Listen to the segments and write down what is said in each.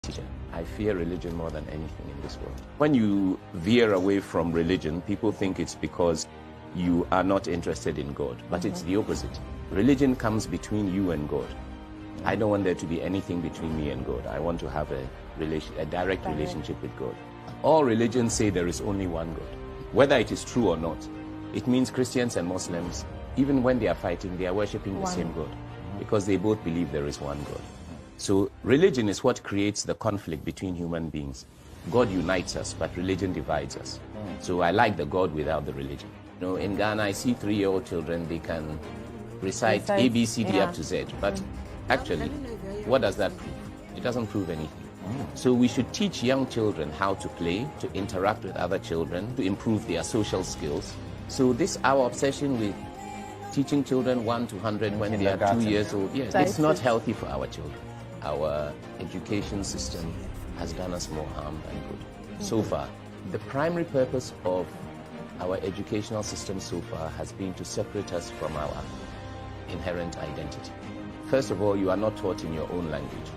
teacher. I fear religion more than anything in this world. When you veer away from religion, people think it's because you are not interested in God, but it's the opposite. Religion comes between you and God. I don't want there to be anything between me and God. I want to have a direct relationship with God. All religions say there is only one God. Whether it is true or not, it means Christians and Muslims, even when they are fighting, they are worshipping the same God, because they both believe there is one God. So religion is what creates the conflict between human beings. God unites us, but religion divides us. So I like the God without the religion. You know, in Ghana, I see 3-year-old children, they can recite A, B, C, D up to Z. But actually, what does that prove? It doesn't prove anything. So we should teach young children how to play, to interact with other children, to improve their social skills. So our obsession with teaching children 1 to 100 when they are 2 years old, it's not healthy for our children. Our education system has done us more harm than good. So far, the primary purpose of our educational system so far has been to separate us from our inherent identity. First of all, you are not taught in your own language.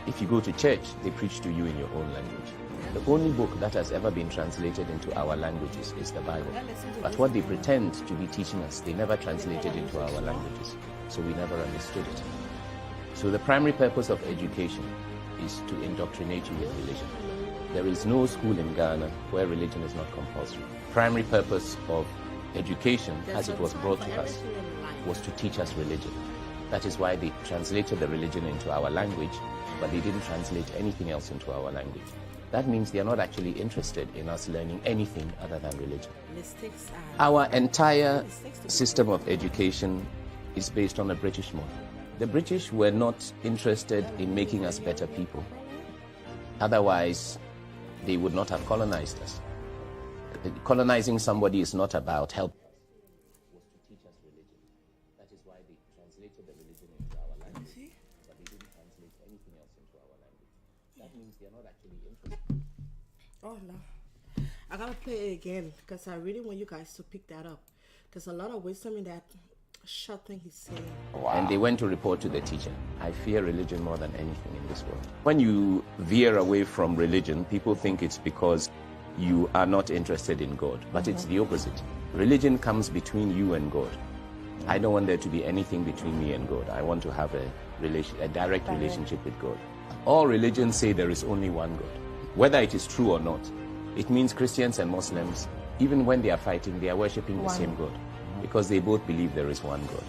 If you go to church, they preach to you in your own language. The only book that has ever been translated into our languages is the Bible. But what they pretend to be teaching us, they never translated into our languages. So we never understood it. So the primary purpose of education is to indoctrinate you with religion. There is no school in Ghana where religion is not compulsory. Primary purpose of education, as it was brought to us, was to teach us religion. That is why they translated the religion into our language, but they didn't translate anything else into our language. That means they are not actually interested in us learning anything other than religion. Our entire system of education is based on a British model. The British were not interested in making us better people. Otherwise, they would not have colonized us. Colonizing somebody is not about help. Was to teach us religion. That is why they translated the religion into our language, but they didn't translate anything else into our language. That means they are not actually interested. Oh no, I gotta play it again because I really want you guys to pick that up. There's a lot of wisdom in that short thing he's saying. And they went to report to the teacher. I fear religion more than anything in this world. When you veer away from religion, people think it's because you are not interested in God, but it's the opposite. Religion comes between you and God. I don't want there to be anything between me and God. I want to have a direct relationship with God. All religions say there is only one God. Whether it is true or not, it means Christians and Muslims, even when they are fighting, they are worshipping the same God, because they both believe there is one God.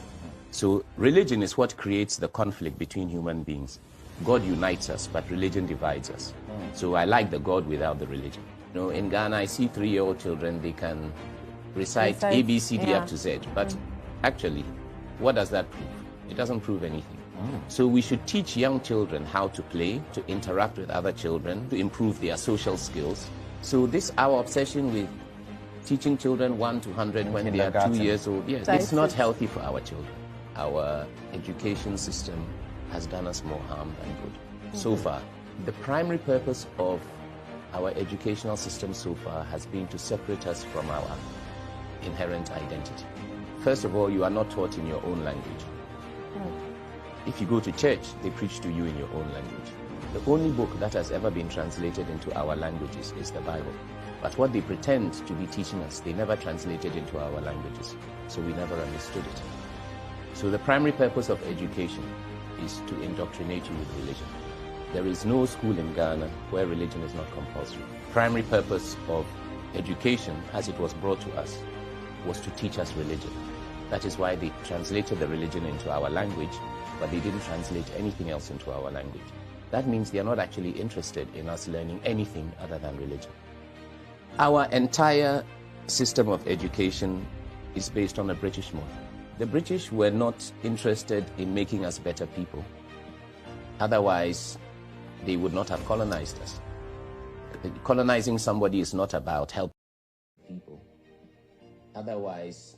So religion is what creates the conflict between human beings. God unites us, but religion divides us. So I like the God without the religion. You know, in Ghana, I see 3-year-old children, they can recite A, B, C, D up to Z. But actually, what does that prove? It doesn't prove anything. So we should teach young children how to play, to interact with other children, to improve their social skills. So our obsession with teaching children 1 to 100 when they are 2 years old, it's not healthy for our children. Our education system has done us more harm than good. So far, the primary purpose of our educational system so far has been to separate us from our inherent identity. First of all, you are not taught in your own language. If you go to church, they preach to you in your own language. The only book that has ever been translated into our languages is the Bible. But what they pretend to be teaching us, they never translated into our languages. So we never understood it. So the primary purpose of education is to indoctrinate you with religion. There is no school in Ghana where religion is not compulsory. Primary purpose of education, as it was brought to us, was to teach us religion. That is why they translated the religion into our language, but they didn't translate anything else into our language. That means they are not actually interested in us learning anything other than religion. Our entire system of education is based on a British model. The British were not interested in making us better people. Otherwise, they would not have colonized us. Colonizing somebody is not about helping people. Otherwise,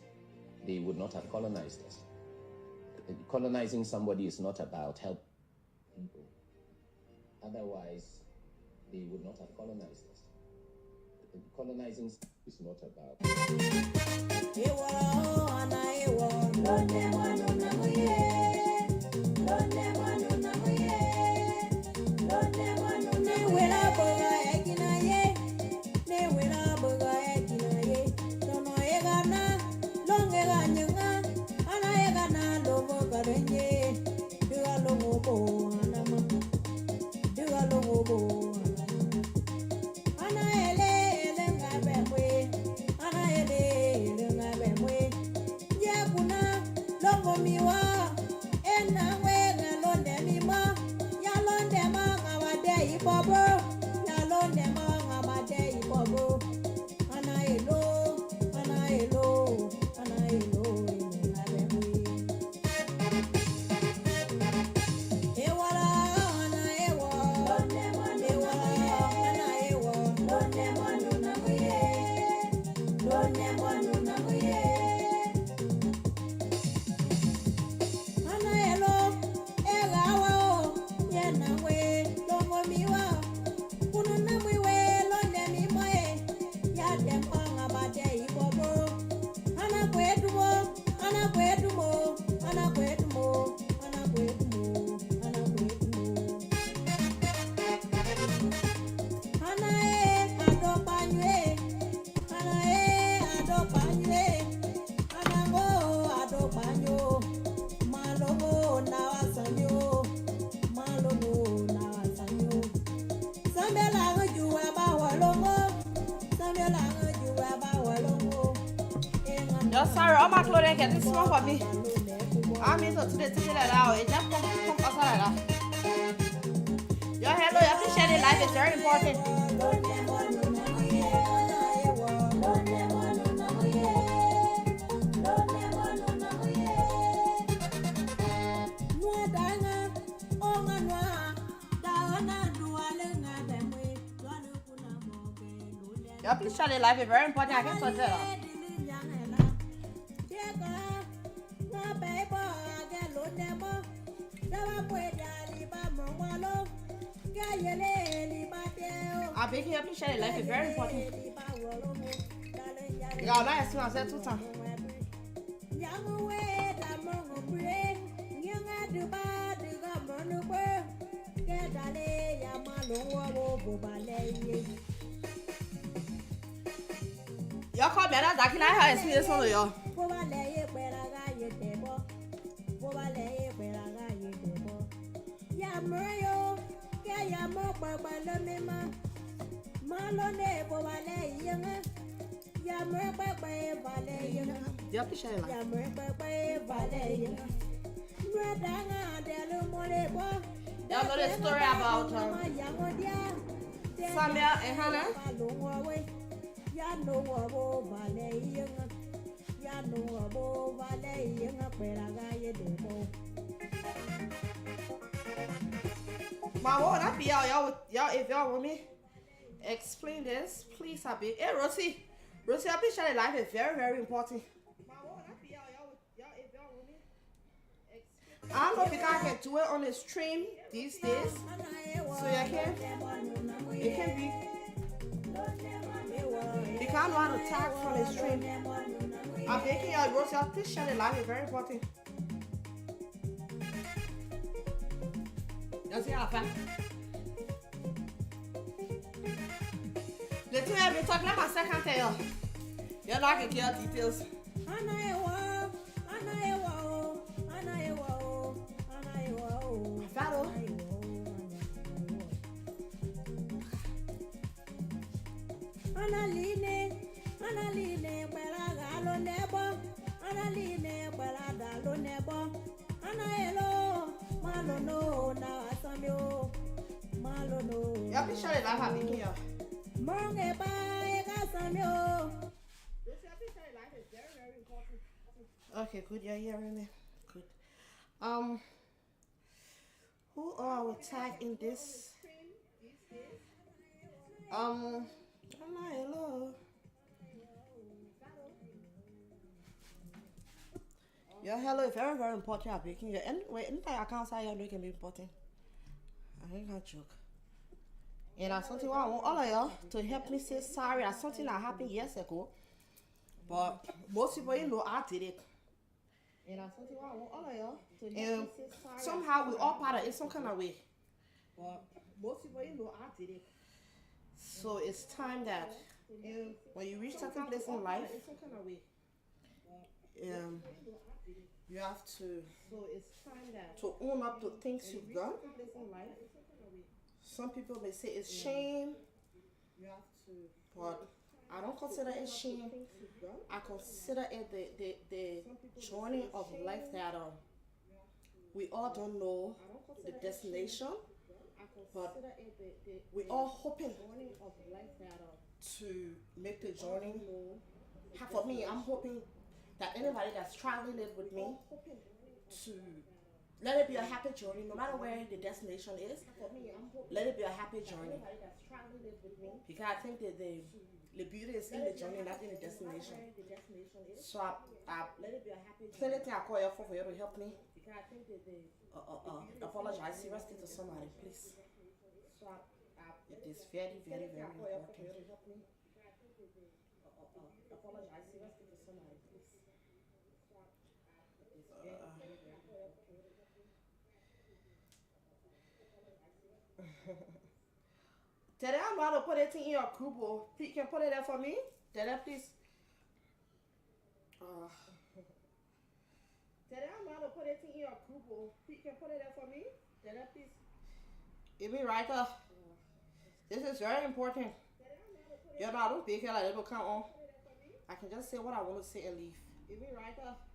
they would not have colonized us. Colonizing somebody is not about helping people. Otherwise, they would not have colonized us. Colonizing is not about. Sorry, all my clothing get this small for me. I'm into today to that out. It just come outside that. Your hello, you appreciate it. Life is very important. You appreciate it. Life is very important. I can touch that. I beg you appreciate life is very important. You got nice to say two times. Y'all call me that I can I see this one of y'all. You appreciate it. Y'all know the story about Samia and Hannah? My word, I be y'all if y'all want me explain this, please I beg. Hey Rosie, I appreciate life is very, very important. I don't know if you guys can do it on the stream these days. So you can. It can be. You can't know how to tag from the stream. I'm making your Rosie, I appreciate life is very important. You see how fast? The two have been talking about my second tail. You're not going to get details. Fado. Y'all be sure that I have it here. Okay, good. You're hearing me. Good. Who are we tag in this? Hello. Your hello is very, very important. I'm making you anyway. Anything I can't say, you can be important. I ain't gonna joke. And that's something I want all of y'all to help me say sorry. That's something that happened years ago. But most people, you know, I did it. And that's something I want all of y'all to help me say sorry. Somehow we all part of it some kind of way. But most people, you know, I did it. So it's time that when you reach certain place in life, you have to own up to things you've done. Some people may say it's shame, but I don't consider it shame. I consider it the journey of life that we all don't know the destination, but we all hoping to make the journey. For me, I'm hoping that anybody that's traveling it with me to let it be a happy journey, no matter where the destination is. Let it be a happy journey, because I think that the beauty is in the journey, not in the destination. So I plenty thing I call you for you to help me. Apologize seriously to somebody, please. It is very, very, very important. Apologize seriously to somebody, please. Tell them I'm about to put it in your group. You can put it there for me. Tell them, please. Tell them I'm about to put it in your group. You can put it there for me. Tell them, please. Give me right up. This is very important. You know, I don't big here like it will come on. I can just say what I want to say and leave. Give me right up.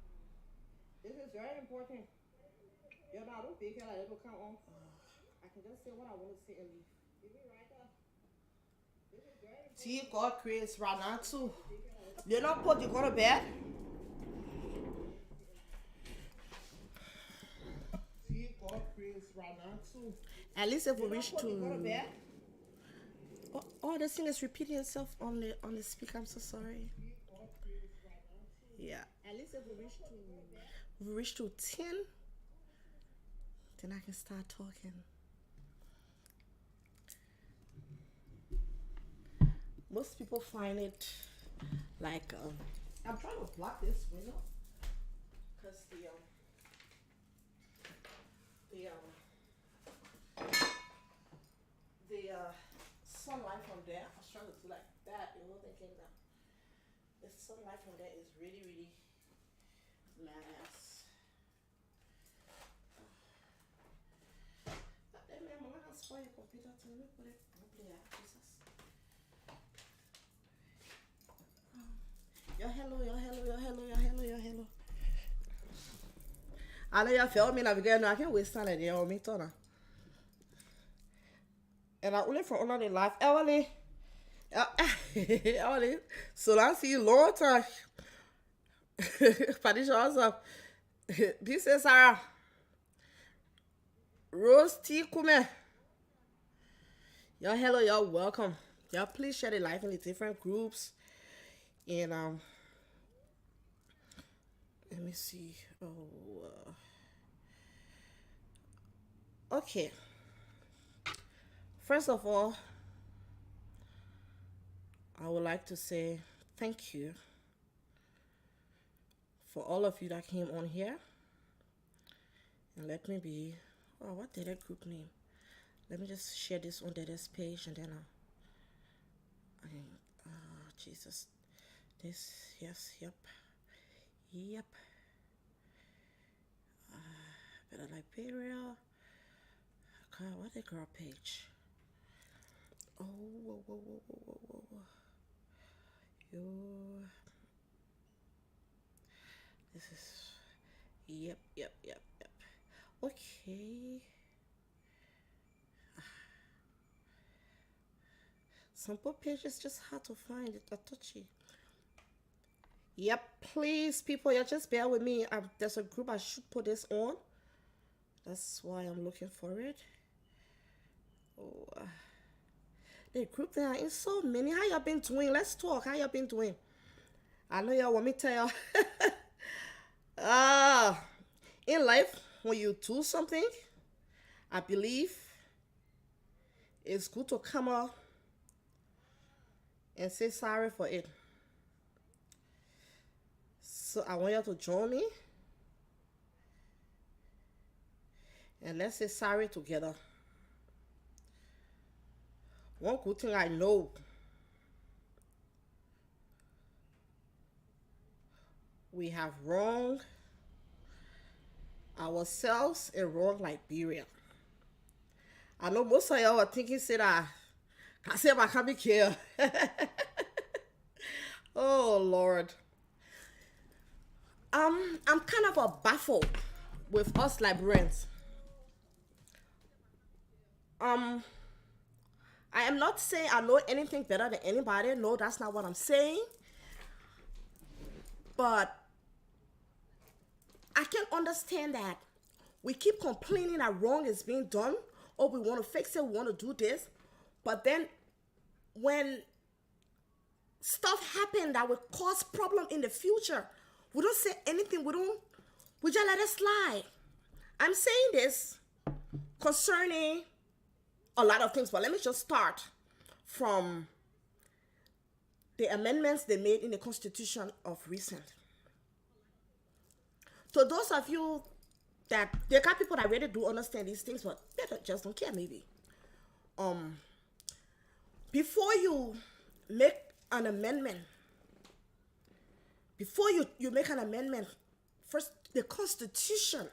This is very important. You know, I don't big here like it will come on. I can just say what I want to say and leave. Give me right up. See, God creates right now too. You not put you go to bed. See, God creates right now too. At least if we reach to. Oh, this thing is repeating itself on the speaker. I'm so sorry. Yeah. At least if we reach to 10, then I can start talking. Most people find it like I'm trying to block this window because the sunlight from there. I was trying to do like that. You know, thinking that the sunlight from there is really, really nice. That man, I'm gonna spoil your computer to me. Put it properly out, Jesus. Your hello. I know you feel me now because I can't waste time there on me, Tona. And I only for another life, Emily. Emily, so I see you long time. Patricia, what's up? This is Sarah. Rose T. Kume. Y'all, hello, y'all, welcome. Y'all, please share the live in the different groups. And let me see. Okay. First of all, I would like to say thank you for all of you that came on here. And let me be. Oh, what did that group name? Let me just share this on this page and then Jesus. This, yes, yep. Better Liberia. God, what the girl page? Oh, whoa. Yo. This is, yep. Okay. Some pages just hard to find. It's touchy. Yep, please, people, you just bear with me. There's a group I should put this on. That's why I'm looking for it. Oh, the group there is so many. How y'all been doing? Let's talk. How y'all been doing? I know y'all want me to tell y'all. In life, when you do something, I believe it's good to come out and say sorry for it. So I want you to join me and let's say sorry together. One good thing I know, we have wronged ourselves and wronged Liberia. I know most of y'all were thinking, say that, I say I can't be here. Oh, Lord. I'm kind of baffled with us Liberians. I am not saying I know anything better than anybody. No, that's not what I'm saying. But I can understand that we keep complaining that wrong is being done, or we want to fix it, we want to do this. But then when stuff happen that will cause problem in the future, we don't say anything. We just let it slide. I'm saying this concerning a lot of things, but let me just start from the amendments they made in the Constitution of recent. So those of you that, there are people that really do understand these things, but they just don't care maybe. Before you make an amendment, first, the Constitution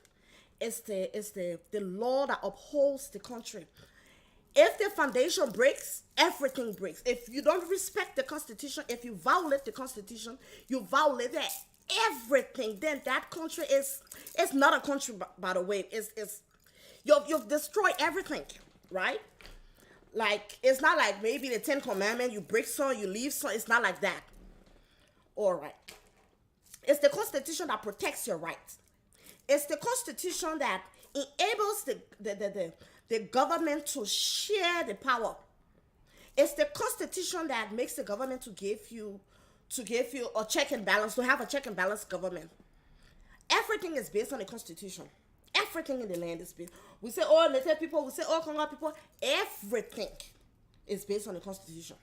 is the law that upholds the country. If the foundation breaks, everything breaks. If you don't respect the Constitution, if you violate the Constitution, you violate everything. Then that country is not a country, by the way. You've destroyed everything, right? Like, it's not like maybe the 10 Commandments, you break some, you leave some. It's not like that. All right. It's the Constitution that protects your rights. It's the Constitution that enables the government to share the power. It's the Constitution that makes the government to give you a check and balance, to have a check and balance government. Everything is based on the Constitution. Everything in the land is based. We say all Native people, we say all Congo people. Everything is based on the Constitution.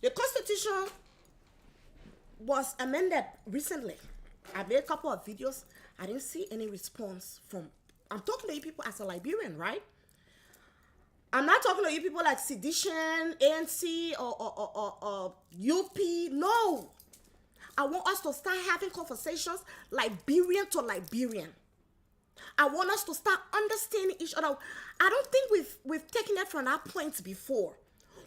The Constitution was amended recently. I made a couple of videos. I didn't see any response from. I'm talking to you people as a Liberian, right? I'm not talking to you people like Sedition, ANC, or UP. No. I want us to start having conversations Liberian to Liberian. I want us to start understanding each other. I don't think we've taken it from our points before.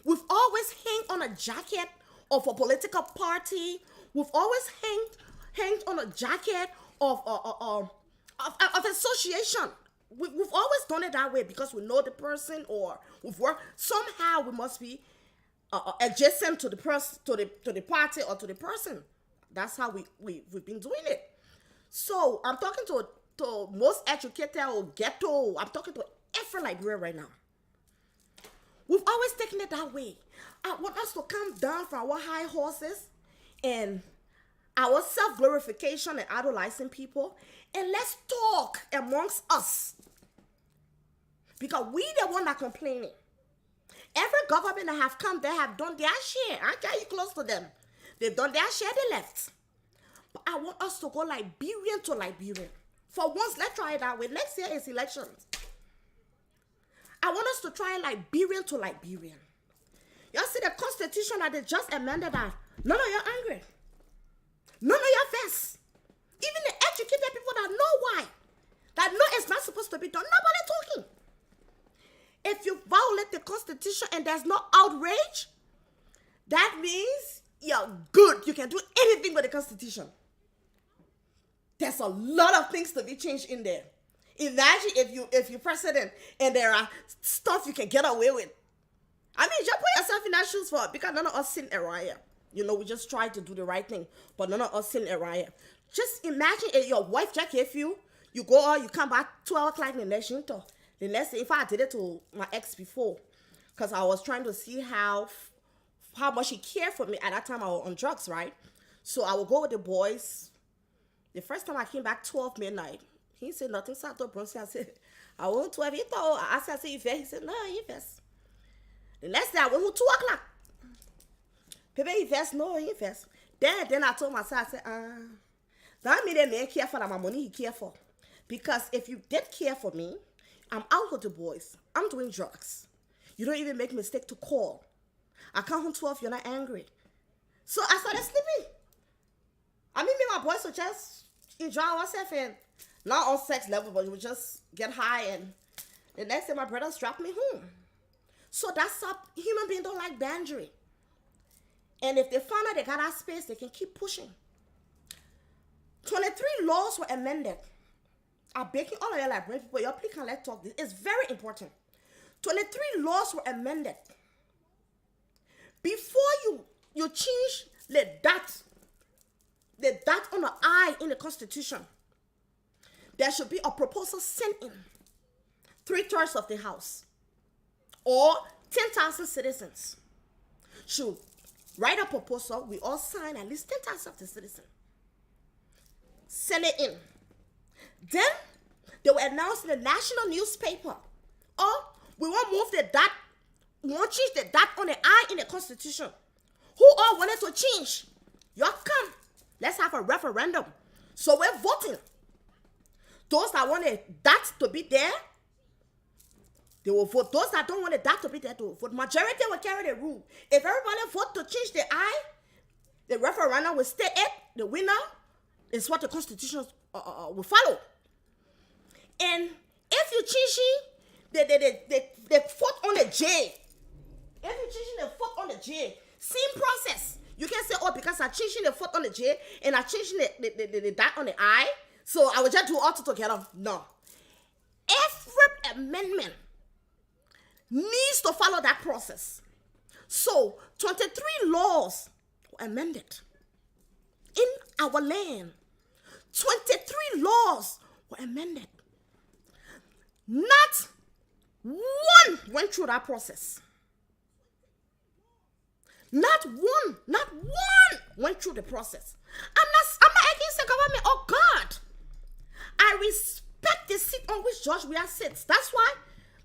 We've always hanged on a jacket of a political party. We've always hanged on a jacket of association. We've always done it that way because we know the person, or we've worked. Somehow we must be adjacent to the person, to the party, or to the person. That's how we've been doing it. So I'm talking to most educated or ghetto. I'm talking to every Liberian right now. We've always taken it that way. I want us to come down from our high horses and our self-glorification and idolizing people, and let's talk amongst us. Because we the one that complaining. Every government that have come, they have done their share. I get you close to them. They've done their share, they left. But I want us to go Liberian to Liberian. For once, let's try it that way. Next year is elections. I want us to try Liberian to Liberian. Y'all see the Constitution that they just amended that. None of y'all angry. None of y'all vexed. Even the educated people that know why. That know it's not supposed to be done. Nobody talking. If you violate the Constitution and there's no outrage, that means you're good. You can do anything with the Constitution. There's a lot of things to be changed in there. Imagine if you're president and there are stuff you can get away with. I mean, just put yourself in that shoes for it, because none of us sitting around here. You know, we just try to do the right thing, but none of us sitting around here. Just imagine if your wife just gave you go out, you come back 12 o'clock the next day. The next day, if I did it to my ex before, because I was trying to see how much he cared for me. At that time, I was on drugs, right? So I would go with the boys. The first time I came back 12 midnight, he said nothing. So I said, I went 12. He thought, I said, you vest? He said, no, he vest. The next day, I went 2 o'clock. Pepe, he vest? No, he vest. Then I told myself, I said, that mean that man care for my money, he care for. Because if you did care for me, I'm out with the boys. I'm doing drugs. You don't even make mistake to call. I come home 12, you're not angry. So I started sleeping. I mean, me and my boys would just enjoy ourselves, and not on sex level, but we would just get high and The next day, my brothers dropped me home. So that's how human beings don't like boundary. And if they find out they got that space, they can keep pushing. 23 laws were amended. I'm begging all of you like people, y'all please can let's talk this. It's very important. 23 laws were amended. Before you change the dot on the I in the Constitution, there should be a proposal sent in 3/3 of the House or 10,000 citizens should write a proposal. We all sign, at least 10,000 of the citizens. Send it in. Then they will announce in the national newspaper, oh, we want to move the dot, we want to change the dot on the I in the Constitution. Who all wanted to change? Y'all come. Let's have a referendum. So we're voting. Those that want a dot to be there, they will vote. Those that don't want a dot to be there, they will vote. Majority will carry the rule. If everybody vote to change the I, the referendum will stay it. The winner is what the Constitution will follow. And if you change the vote on the J, if you change the vote on the J, same process. You can't say, oh, because I'm changing the foot on the J and I'm changing the dot on the I, so I will just do all two together. No. Every amendment needs to follow that process. So 23 laws were amended in our land. 23 laws were amended. Not one went through that process. Not one went through the process. I'm not against the government. Oh God, I respect the seat on which George Weah sits. That's why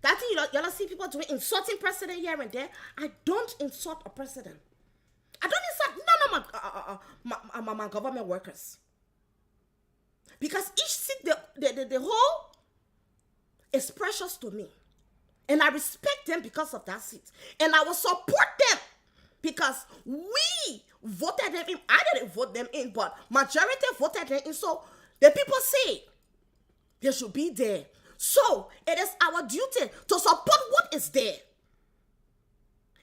that thing y'all see people doing, insulting president here and there. I don't insult a president. I don't insult none of my government workers, because each seat the whole is precious to me, and I respect them because of that seat, and I will support them. Because we voted them in. I didn't vote them in, but majority voted them in. So the people say they should be there. So it is our duty to support what is there.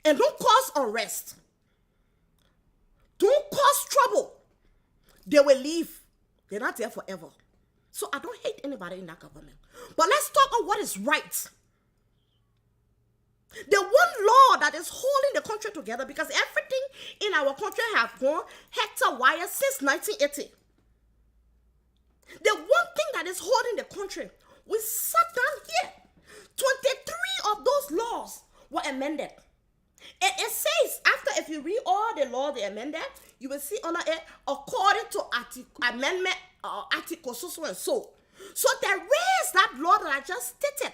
And don't cause unrest. Don't cause trouble. They will leave. They're not there forever. So I don't hate anybody in that government. But let's talk about what is right. The one law that is holding the country together, because everything in our country have gone hectare wire since 1980. The one thing that is holding the country, we sat down here. 23 of those laws were amended. And it says, after, if you read all the law they amended, you will see under it, according to amendment, article so and so. So there is that law that I just stated.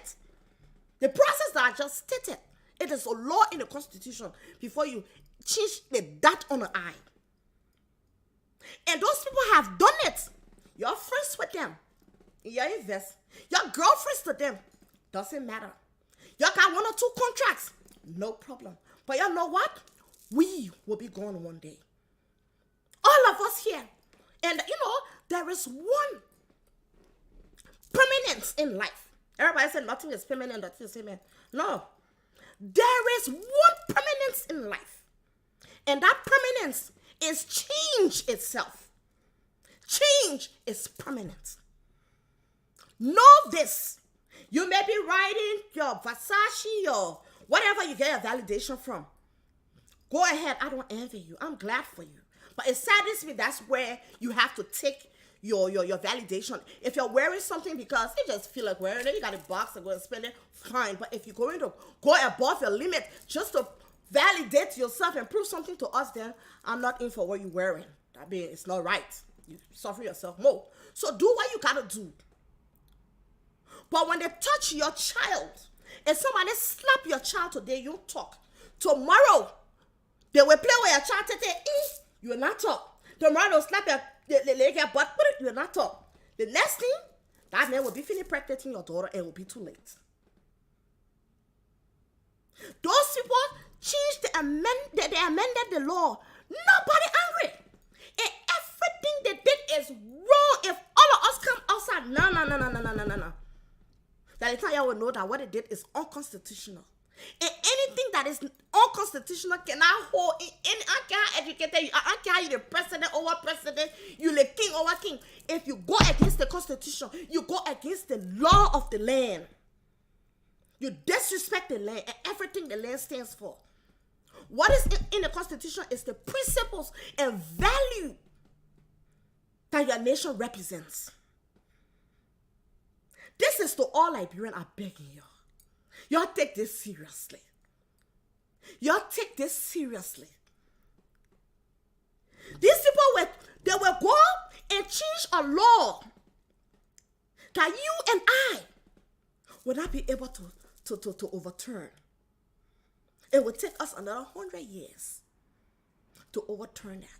The process that I just stated, it is a law in the Constitution before you change the dot on the I. And those people have done it. You're friends with them. You invest. Your girlfriends to them. Doesn't matter. You got 1 or 2 contracts. No problem. But you know what? We will be gone one day. All of us here. And there is one permanence in life. Everybody said nothing is permanent, nothing is amen. No. There is one permanence in life. And that permanence is change itself. Change is permanent. Know this. You may be riding your Versace or whatever you get your validation from. Go ahead. I don't envy you. I'm glad for you. But it saddens me that's where you have to take your validation. If you're wearing something because you just feel like wearing it, you got a box and go and spend it, fine. But if you're going to go above your limit just to validate yourself and prove something to us, then I'm not in for what you're wearing. I mean, it's not right. You suffer yourself more. So do what you gotta do. But when they touch your child, and somebody slap your child today, you talk. Tomorrow, they will play with your child today, you will not talk. Tomorrow, they'll slap your leg, your butt, you will not talk. The next thing, that man will be finished protecting your daughter and it will be too late. Those people changed they amended the law. Nobody angry. And everything they did is wrong. If all of us come outside, no. That the time y'all will know that what they did is unconstitutional. And anything that is unconstitutional cannot hold in any. I can't educate you. I can't you the president over president. You the king over king. If you go against the constitution, you go against the law of the land. You disrespect the land and everything the land stands for. What is in the constitution is the principles and value that your nation represents. This is to all Liberians. I'm begging y'all. Y'all take this seriously. Y'all take this seriously. These people they will go and change a law that you and I will not be able to overturn. It will take us another 100 years to overturn that.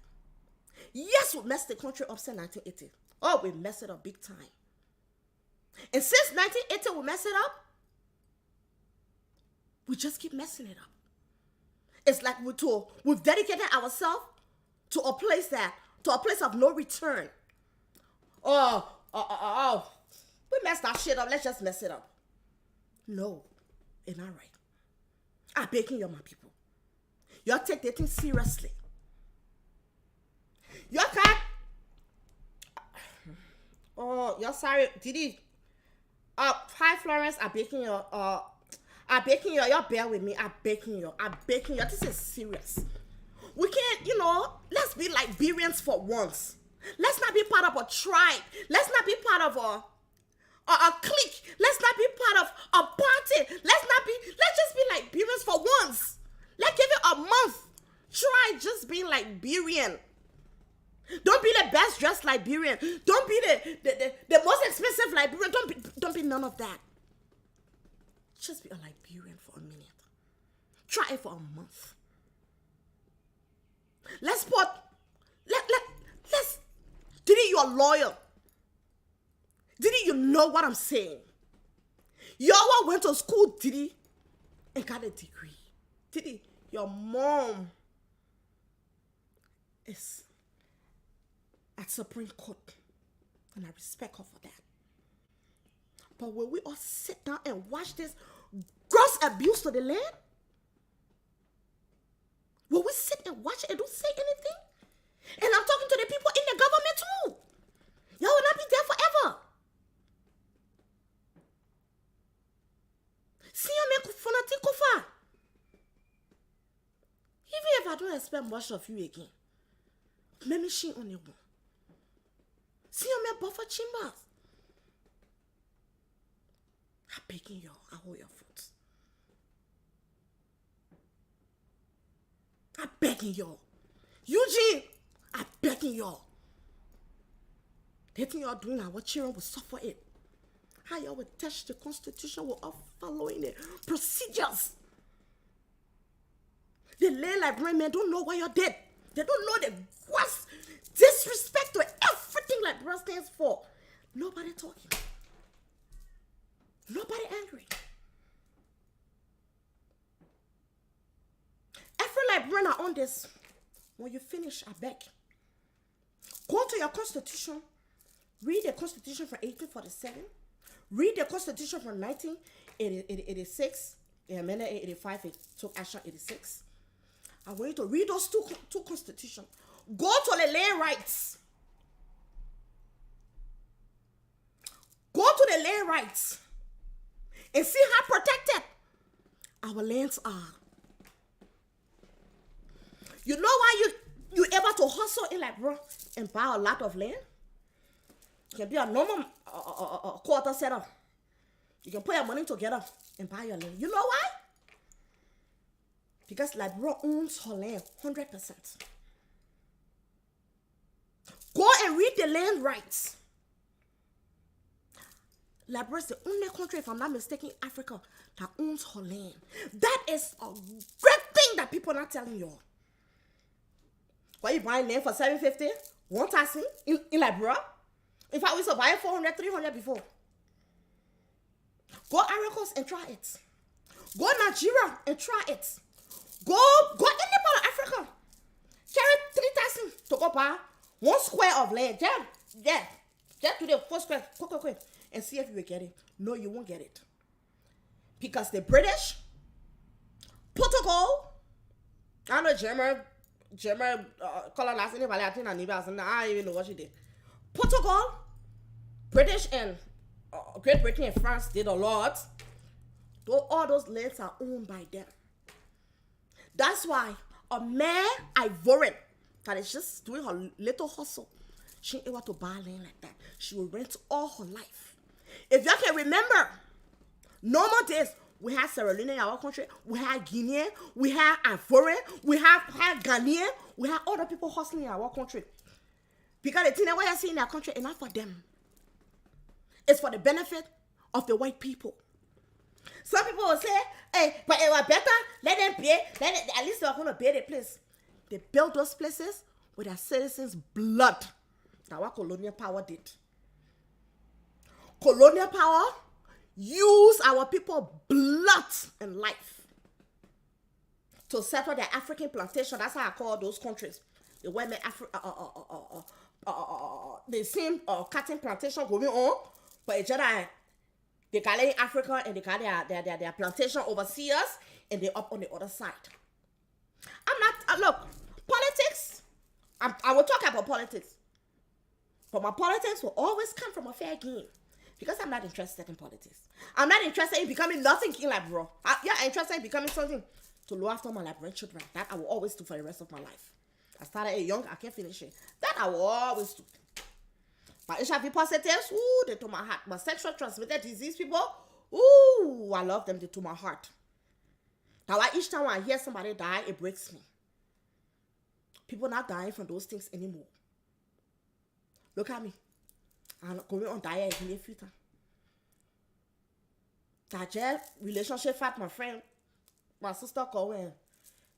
Yes, we messed the country up since 1980. Oh, we messed it up big time. And since 1980 we messed it up, we just keep messing it up. It's like we've dedicated ourselves to a place of no return. We messed that shit up. Let's just mess it up. No, it's not right. I'm begging you, my people. Y'all take the thing seriously. Y'all can't. Oh, y'all sorry, Didi. Hi Florence, I'm begging you. I'm begging you. Y'all bear with me. I'm begging you. This is serious. We can't, let's be Liberians for once. Let's not be part of a tribe. Let's not be part of a clique. Let's not be part of a party. Let's just be Liberians for once. Let's give it a month. Try just being Liberian. Don't be the best dressed Liberian. Don't be the most expensive Liberian. Don't be none of that. Just be a Liberian for a minute. Try it for a month. Let's Diddy, you're loyal. Diddy, you know what I'm saying. Y'all went to school, Diddy, and got a degree. Diddy, your mom is at Supreme Court, and I respect her for that. But when we all sit down and watch this gross abuse to the land, will we sit and watch it and don't say anything? And I'm talking to the people in the government too. Y'all will not be there forever. Even if I don't expect much of you again, let me shine on you. See you buffer chambers. I'm begging y'all, I hold your foot. I'm begging y'all. Eugene, I'm begging y'all. The thing y'all doing, our children will suffer it. How y'all will touch the Constitution, will all following the procedures. The lay Liberian men don't know what you did. They don't know the gross disrespect to everything Liberia stands for. Nobody talking. Nobody angry. Every Liberian are on this. When you finish, I beg. Go to your Constitution. Read the Constitution from 1847. Read the Constitution from 1986. The amendment 85, it took action 86. I want you to read those two constitutions. Go to the land rights. Go to the land rights and see how protected our lands are. You know why you able to hustle in Liberia and buy a lot of land? You can be a normal quarter setup. You can put your money together and buy your land. You know why? Because Liberia owns her land 100%. Go and read the land rights. Liberia is the only country, if I'm not mistaken, in Africa that owns her land. That is a great thing that people are not telling you. Why you buying land for $750, $1,000 in Liberia? In fact, we used to buy it $400, $300 before. Go Ivory Coast and try it. Go Nigeria and try it. Go any part of Africa. Carry $3,000 to go buy 1 square of land. Just to the 4 square, quick, and see if you will get it. No, you won't get it. Because the British, Portugal, I know German colonized anybody, I think I don't even know what she did. Portugal, British and Great Britain and France did a lot. All those lands are owned by them. That's why a mere Ivorian that is just doing her little hustle, she ain't able to buy land like that. She will rent all her life. If you can remember, normal days, we had Sierra Leone in our country, we had Guinea, we had Ivorian, we had Ghanaian, we had other people hustling in our country. Because the thing that we are seeing in our country is not for them. It's for the benefit of the white people. Some people will say, hey, but it was better, let them pay, at least they're going to pay the place. They built those places with their citizens' blood. That's what colonial power did. Colonial power used our people's blood and life to settle their African plantation. That's how I call those countries. The women the same cotton plantation going on, but it's just they got in Africa and they got their plantation overseas and they up on the other side. I'm not, look, politics, I will talk about politics, but my politics will always come from a fair game because I'm not interested in politics. I'm not interested in becoming nothing king like bro. I'm interested in becoming something to look after my Liberian children. That I will always do for the rest of my life. I started young, I can't finish it. That I will always do. My HIV positives, ooh, they to my heart. My sexual transmitted disease people, ooh, I love them, they to my heart. Now, each time I hear somebody die, it breaks me. People not dying from those things anymore. Look at me. I'm going on diet in the future. That relationship fat, my friend, my sister called and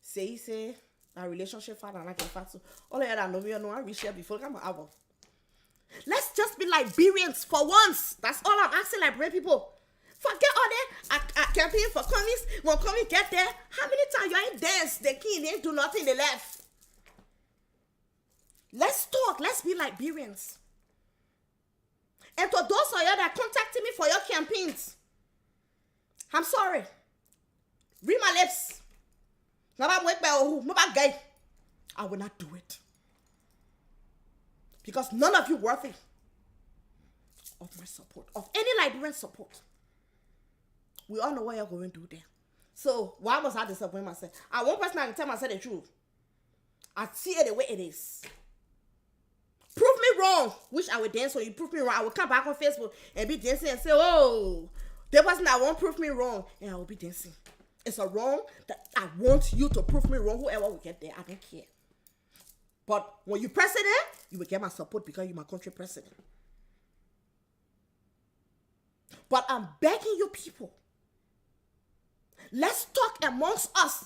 say, that relationship fat and I get fat. So, all of that know me, I reach here before I'm album. Let's just be Liberians for once. That's all I'm asking Liberian people. Forget all that campaign for commies. When commies get there, how many times you ain't dance? The king didn't do nothing, they left. Let's talk. Let's be Liberians. And to those of you that contacted me for your campaigns, I'm sorry. Read my lips. I will not do it. Because none of you worthy of my support, of any Liberian support. We all know what you're going to do there. So why must I disappoint myself? I one person I can tell myself the truth. I see it the way it is. Prove me wrong, which I will dance when you prove me wrong. I will come back on Facebook and be dancing and say, oh, the person that won't prove me wrong, and I will be dancing. It's a wrong that I want you to prove me wrong. Whoever will get there, I don't care. But when you president, you will get my support because you're my country president. But I'm begging you people, let's talk amongst us.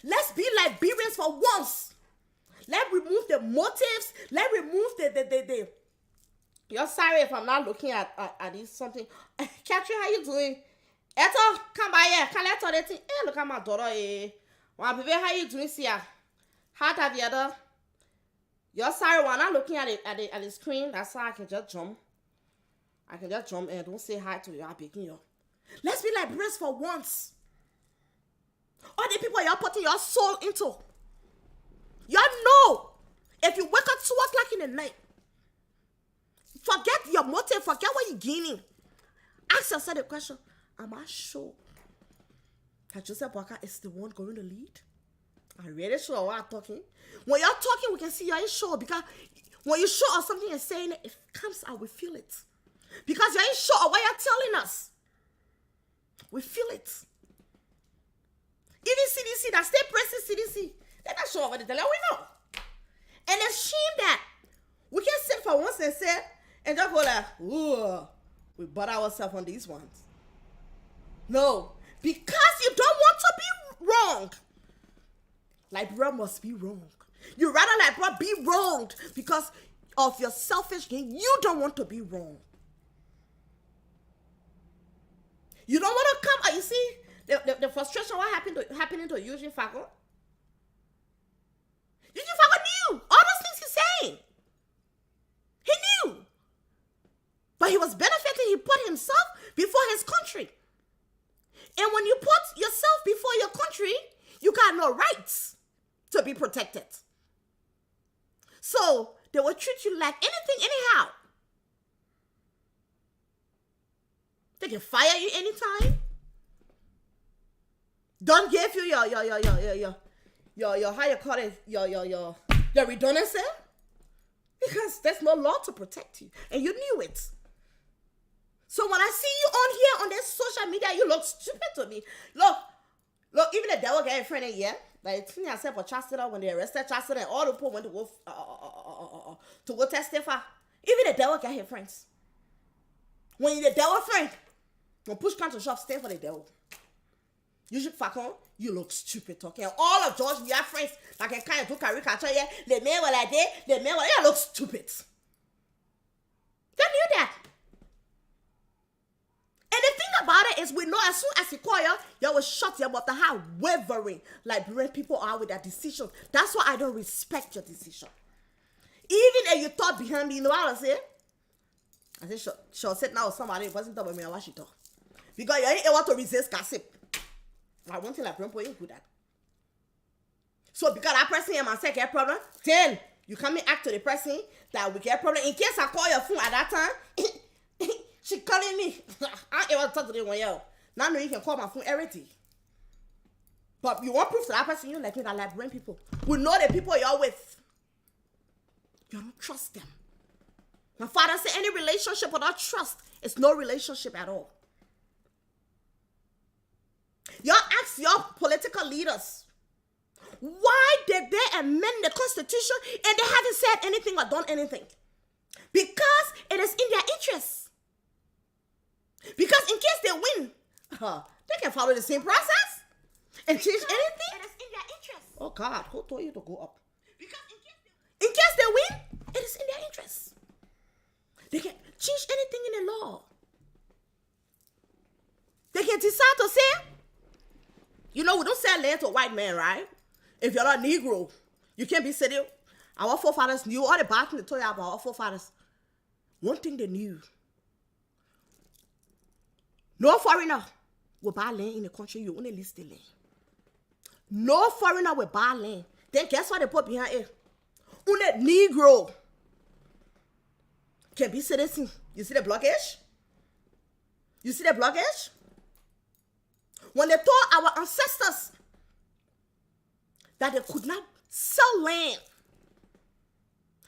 Let's be Liberians for once. Let's remove the motives. Let's remove the You're sorry if I'm not looking at this something. Catherine, how you doing? Eto, come by here. Can I tell you? Hey, look at my daughter. Well, baby, how you doing, Sia? How have you done? You're sorry, when I'm looking at the screen. That's why I can just jump. I can just jump and don't say hi to you. I'm begging you. Let's be Liberians for once. All the people you're putting your soul into. You know, if you wake up 2 o'clock in the night, forget your motive, forget what you're gaining. Ask yourself the question, am I sure that Joseph Walker is the one going to lead? I'm really sure what I'm talking. When you're talking, we can see you're sure, because when you sure of something and saying it, it comes out, we feel it. Because you're sure of what you're telling us. We feel it. Even CDC, that state president CDC, they're not sure what they're telling us. We know. And it's shame that we can sit for once and say, and just go like, ooh, we bought ourselves on these ones. No, because you don't want to be wrong. Liberia must be wrong. You rather Liberia be wronged because of your selfish gain. You don't want to be wrong. You don't want to come. You see the frustration. What happening to Eugene Fago? Eugene Fago knew all those things he's saying. He knew, But he was benefiting. He put himself before his country. And when you put yourself before your country, you got no rights to be protected. So they will treat you like anything, anyhow. They can fire you anytime. Don't give you your how you call it, your redundancy, because there's no law to protect you, and you knew it. So when I see you on here on this social media, you look stupid to me. Look, even the devil got a friend in here. Like, I said for Chastity, when they arrested Chastity, and all the people went to go testify. Even the devil got his friends. When you're the devil friend, when push comes to shove, stand for the devil. You should fuck on. You look stupid talking. All of George, we have friends that can kind of do caricature here. The men were like that. The men were, you look stupid. They knew that. And the thing about it is, we know as soon as you call you will shut your mouth. How wavering Liberian people are with their decisions. That's why I don't respect your decision. Even if you thought behind me, you know what I say? I said, she'll sit now with somebody who wasn't talking about me, what she thought. Because you ain't able to resist gossip. Like one thing like people ain't good at. So because that person and myself get problem, then you come and act to the person that we get problem. In case I call your phone at that time, she calling me. I ain't able to talk to them one year. Now you can call my phone every day. But you want proof to that person, you like me that Liberian people. We know the people you're with. You don't trust them. My father said any relationship without trust is no relationship at all. Y'all ask your political leaders, why did they amend the Constitution and they haven't said anything or done anything? Because it is in their interest. Because in case they win, they can follow the same process and change anything. It is in their interest. Oh God, who told you to go up? Because in case they win, it is in their interest. They can change anything in the law. They can decide to say, you know, we don't sell land to white men, right? If you're not Negro, you can't be sitting. Our forefathers knew all the bad things they told you about our forefathers. One thing they knew. No foreigner will buy land in the country, you only list the land. No foreigner will buy land. Then guess what they put behind it? Only Negro can be citizen. You see the blockage? You see the blockage? When they told our ancestors that they could not sell land,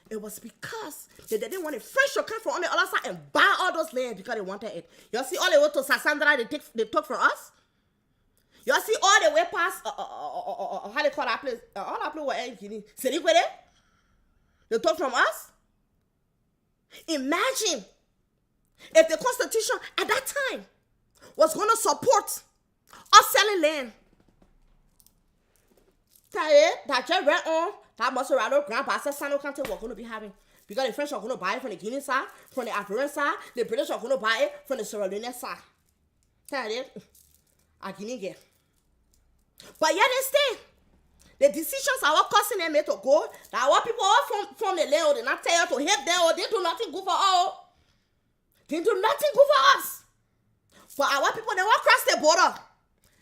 it was because they didn't want the French to come from on the other side and buy all those land because they wanted it. You see all the way to Sassandra they took from us? You see all the way past, how they call that place? All that place were in Guinea. They took from us? Imagine if the Constitution at that time was going to support us selling land. That just went on. That must have rather grandpa said Sano country we're going to be having. Because the French are going to buy it from the Guinea side, from the Ivorian side. The British are going to buy it from the Sierra Leone side. Tell you, I Guinea get. But yet instead, the decisions our cousin they made to go, that our people all from the land, they not tell you to help them, or they do nothing good for all. They do nothing good for us. But our people, they walk across the border.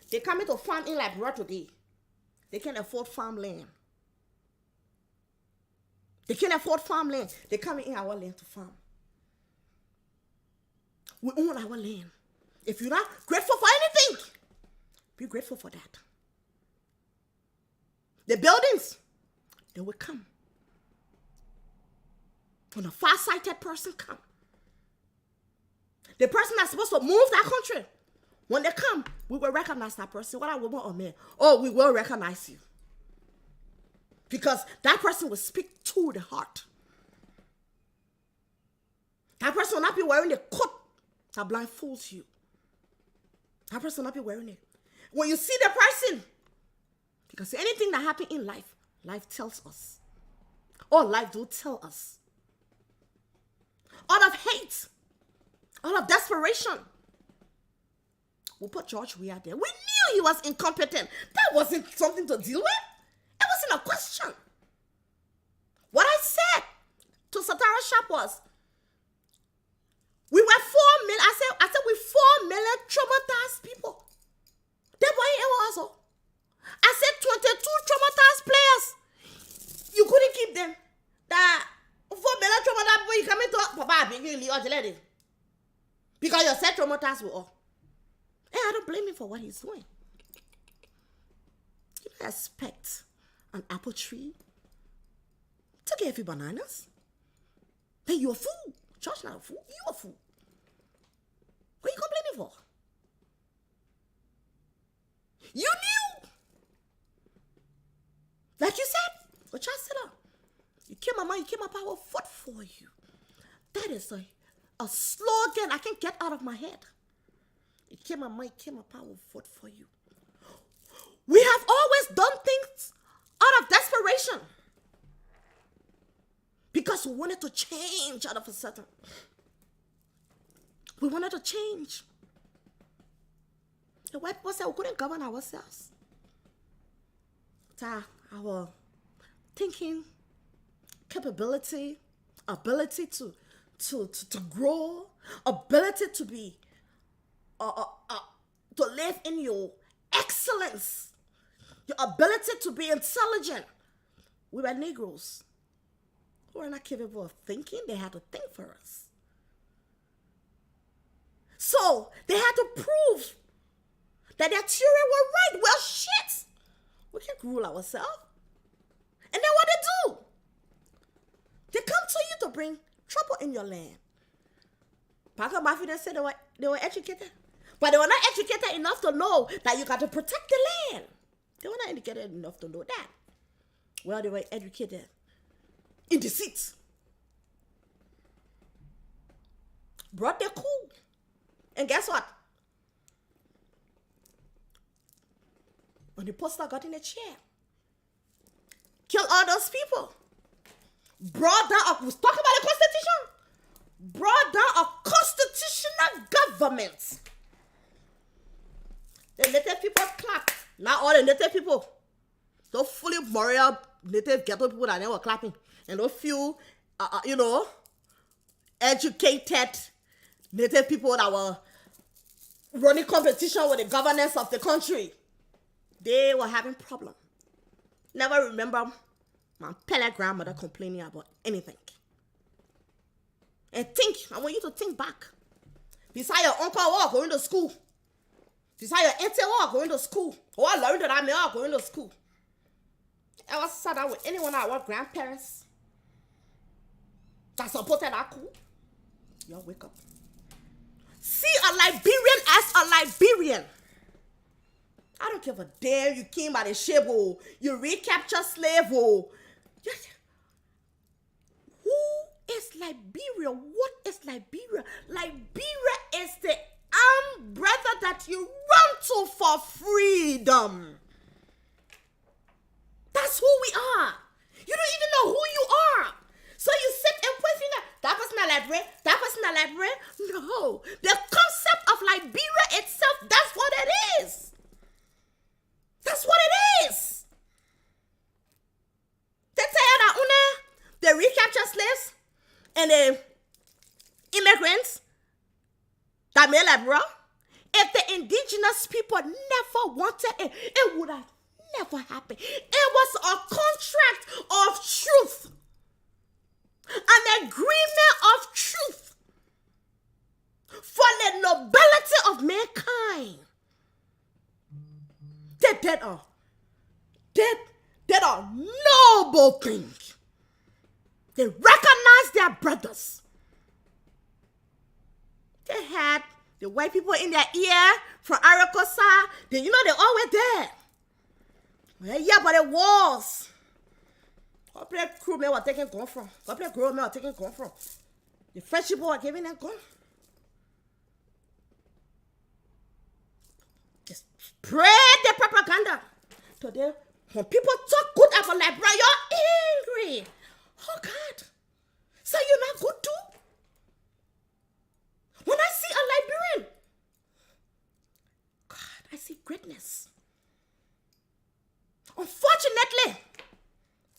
They come into farm in Liberia today. They can't afford farmland. They can't afford farmland. They come in our land to farm. We own our land. If you're not grateful for anything, be grateful for that. The buildings, they will come. When a far-sighted person come, the person that's supposed to move that country, when they come, we will recognize that person, whether woman or man. Oh, we will recognize you. Because that person will speak to the heart. That person will not be wearing the coat that blindfolds you. That person will not be wearing it. When you see the person, because anything that happens in life, life tells us. Or life do tell us. Out of hate, out of desperation, we put George Weah there. We knew he was incompetent. That wasn't something to deal with. It wasn't a question. What I said to Satara Sharp was, We were 4 million. I said we 4 million traumatized people. That boy ain't also. I said 22 traumatized players. You couldn't keep them. That 4 million traumatized people, you come into Papa beginning or because you said traumatized with all. And I don't blame him for what he's doing. You don't expect an apple tree to give you bananas. Then you're a fool. Josh not a fool. You a fool. What are you complaining for? You knew. Like you said, but just sit down. You kill my mind, you kill my power, fought for you. That is a slogan I can't get out of my head. You kill my mind, kill my power, fought for you. We have always done things out of desperation. Because we wanted to change out of a certain. We wanted to change. The white people said we couldn't govern ourselves. Our thinking, capability, ability to grow, ability to be, to live in your excellence, your ability to be intelligent. We were Negroes who were not capable of thinking. They had to think for us. So they had to prove that their theory were right. Well, shit. We can't rule ourselves. And then what they do? They come to you to bring trouble in your land. Parker Murphy, they said they were educated. But they were not educated enough to know that you got to protect the land. They were not educated enough to know that. Well, they were educated in deceit. Brought their coup. And guess what? When the poster got in a chair, killed all those people, brought down, was talking about the Constitution, brought down a constitutional government. The native people clapped. Not all the native people. Those fully moral native ghetto people that they were clapping. And those few, educated native people that were running competition with the governance of the country. They were having problems. Never remember my Pele grandmother complaining about anything. And think, I want you to think back. Beside your uncle or going to school. Beside your auntie or going to school. Or I learned that I may all going to school. I was sat down with anyone of our grandparents that supported our coup. Y'all wake up. See a Liberian as a Liberian. I don't give a damn you came by the ship or you recapture slave or... Who is Liberia? What is Liberia? Liberia is the umbrella that you run to for freedom. That's who we are. You don't even know who you are. So you sit and point finger. That was not Liberia. That was not Liberia. No. The concept of Liberia itself, that's what it is. That's what it is. They tell you that the recaptured slaves and the immigrants that made Liberia, if the indigenous people never wanted it, it would have never happened. It was a contract of truth. An agreement of truth for the nobility of mankind. That are noble things. They recognize their brothers. They had the white people in their ear from Arakosa. They always there. Well, yeah, but it was. What place crew men were taking gun from? What place girl men were taking gun from? The French people were giving them gun. Just spread the propaganda. Today, when people talk good about Liberia, you're angry. Oh God. So you're not good too? When I see a Liberian, God, I see greatness. Unfortunately,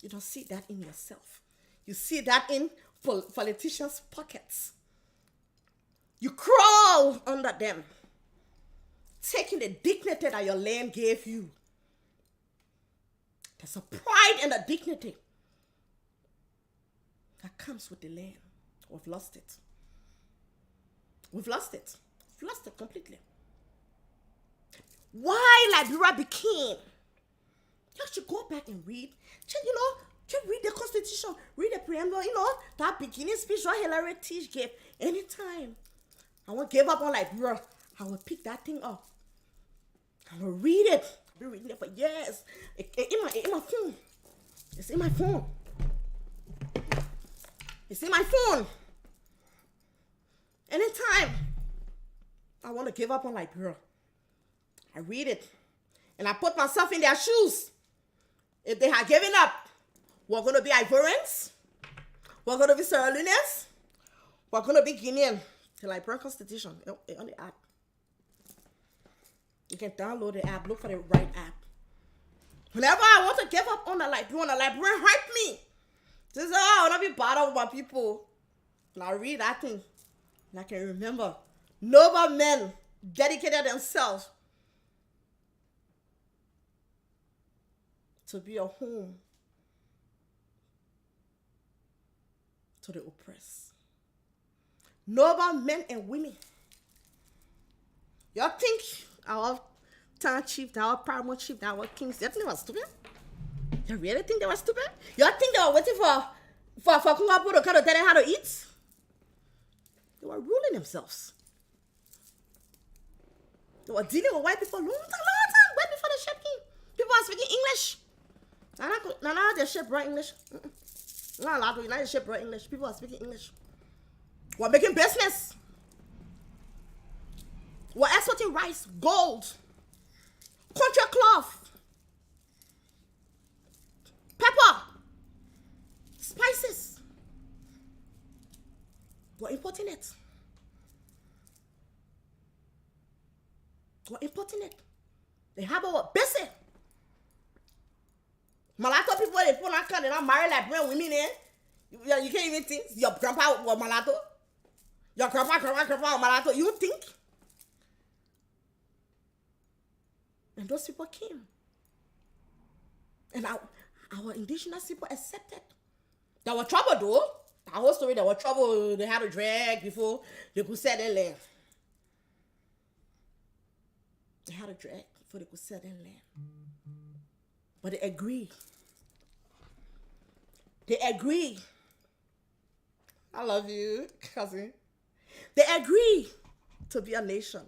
you don't see that in yourself. You see that in politicians' pockets. You crawl under them, taking the dignity that your land gave you. There's a pride and a dignity that comes with the land. We've lost it. We've lost it. We've lost it completely. Why Liberia became? You should go back and read. Just read the Constitution, read the preamble, that beginning speech that Hillary Teach gave. Anytime I won't give up on Liberia, I will pick that thing up. I will read it. I've been reading it for years. In my phone. It's in my phone. It's in my phone. Anytime I want to give up on Liberia, I read it. And I put myself in their shoes. If they had given up, we're going to be Ivorians. We're going to be Sierra Leoneans. We're going to be Guinean. The Liberian Constitution on the app. You can download the app. Look for the right app. Whenever I want to give up on the Liberian hurt me. This is, I want to be bothered with my people. And I read that thing. And I can remember. Noble men dedicated themselves to be a home to the oppressed. Noble men and women. Y'all think our town chief, our paramount chief, our kings, you think they were stupid? You really think they were stupid? Y'all think they were waiting for Kungapo to kind of tell them how to eat? They were ruling themselves. They were dealing with white people long time, way before the ship came. People are speaking English. Now the ship brought English. Not allowed to. Now the ship brought English. People are speaking English. We're making business. We're exporting rice, gold, country cloth, pepper, spices. We're importing it. We're importing it. They have our busy. Mulatto people, they put on they don't marry like brown women, eh? You can't even think your grandpa was mulatto. Your grandpa mulatto. You think? And those people came. And our indigenous people accepted. There was trouble though. The whole story, there was trouble. They had to drag before they could sell their land. They had to drag before they could sell their land. But they agreed. They agreed. I love you, cousin. They agreed to be a nation.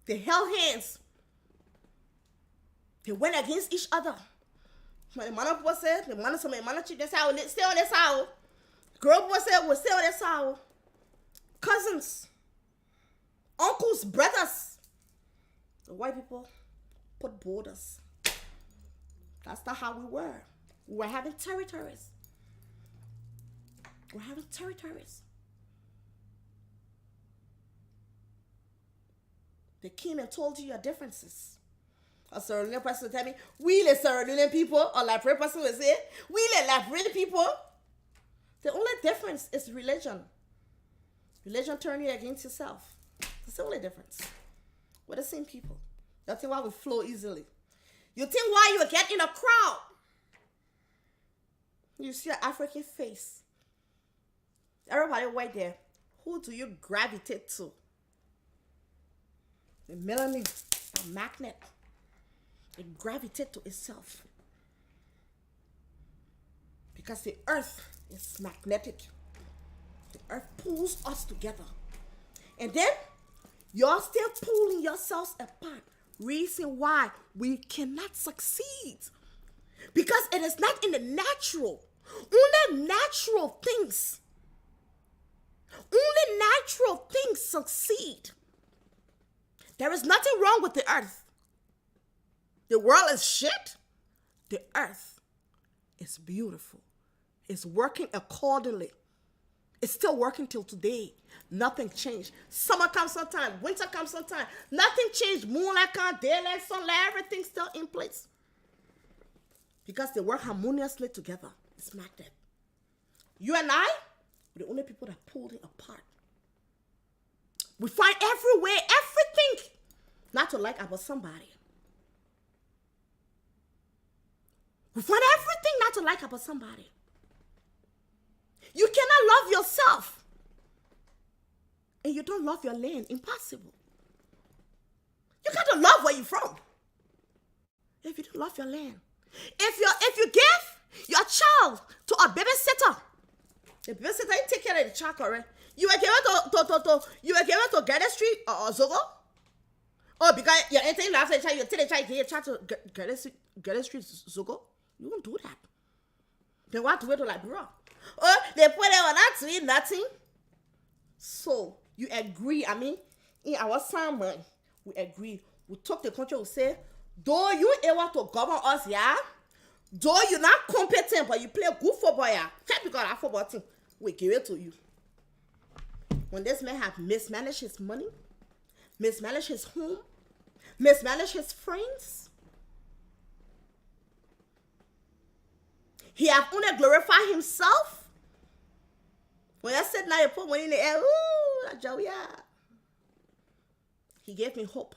They held hands. They went against each other. My mother was said, the mother said, my mother chief, that's how stay on this house. Girl boy said, we'll stay on this house. Cousins, uncles, brothers. The white people put borders. That's not how we were. We were having territories. We're having territories. They came and told you your differences. A Sierra Leone person will tell me, we the Sierra Leone people, or Liberian person will say, we the Liberian people. The only difference is religion. Religion turns you against yourself. That's the only difference. We're the same people. You think why we flow easily. You think why you get in a crowd. You see an African face. Everybody right there. Who do you gravitate to? The melanin, a magnet. It gravitates to itself. Because the earth is magnetic. The earth pulls us together. And then, you're still pulling yourselves apart. Reason why we cannot succeed. Because it is not in the natural. Only natural things succeed. There is nothing wrong with the earth. The world is shit. The earth is beautiful. It's working accordingly. It's still working till today. Nothing changed. Summer comes sometime. Winter comes sometime. Nothing changed. Moonlight comes, daylight, sunlight, everything's still in place. Because they work harmoniously together. It's magnet. You and I, we're the only people that pulled it apart. We find everywhere, everything not to like about somebody. We find everything not to like about somebody. You cannot love yourself and you don't love your land. Impossible. You got to love where you're from. If you don't love your land. If you give your child to a babysitter, the babysitter ain't take care of the child, correct? You were given to Garden Street or Zogo? Oh, because you're entering last child, you tell the child, give your child to Garden Street Zogo? You won't do that. They want to wait to Liberia. Oh, they put it on that to eat nothing. So, you agree, I mean, in our sermon, we agree. We talk to the country, we say, though you able to govern us, yeah? Though you're not competent, but you play good football, yeah? Just because that football team, we give it to you. When this man have mismanaged his money, mismanaged his home, mismanaged his friends, he have only glorified himself. When I said now you put money in the air, ooh, Joe, yeah. He gave me hope.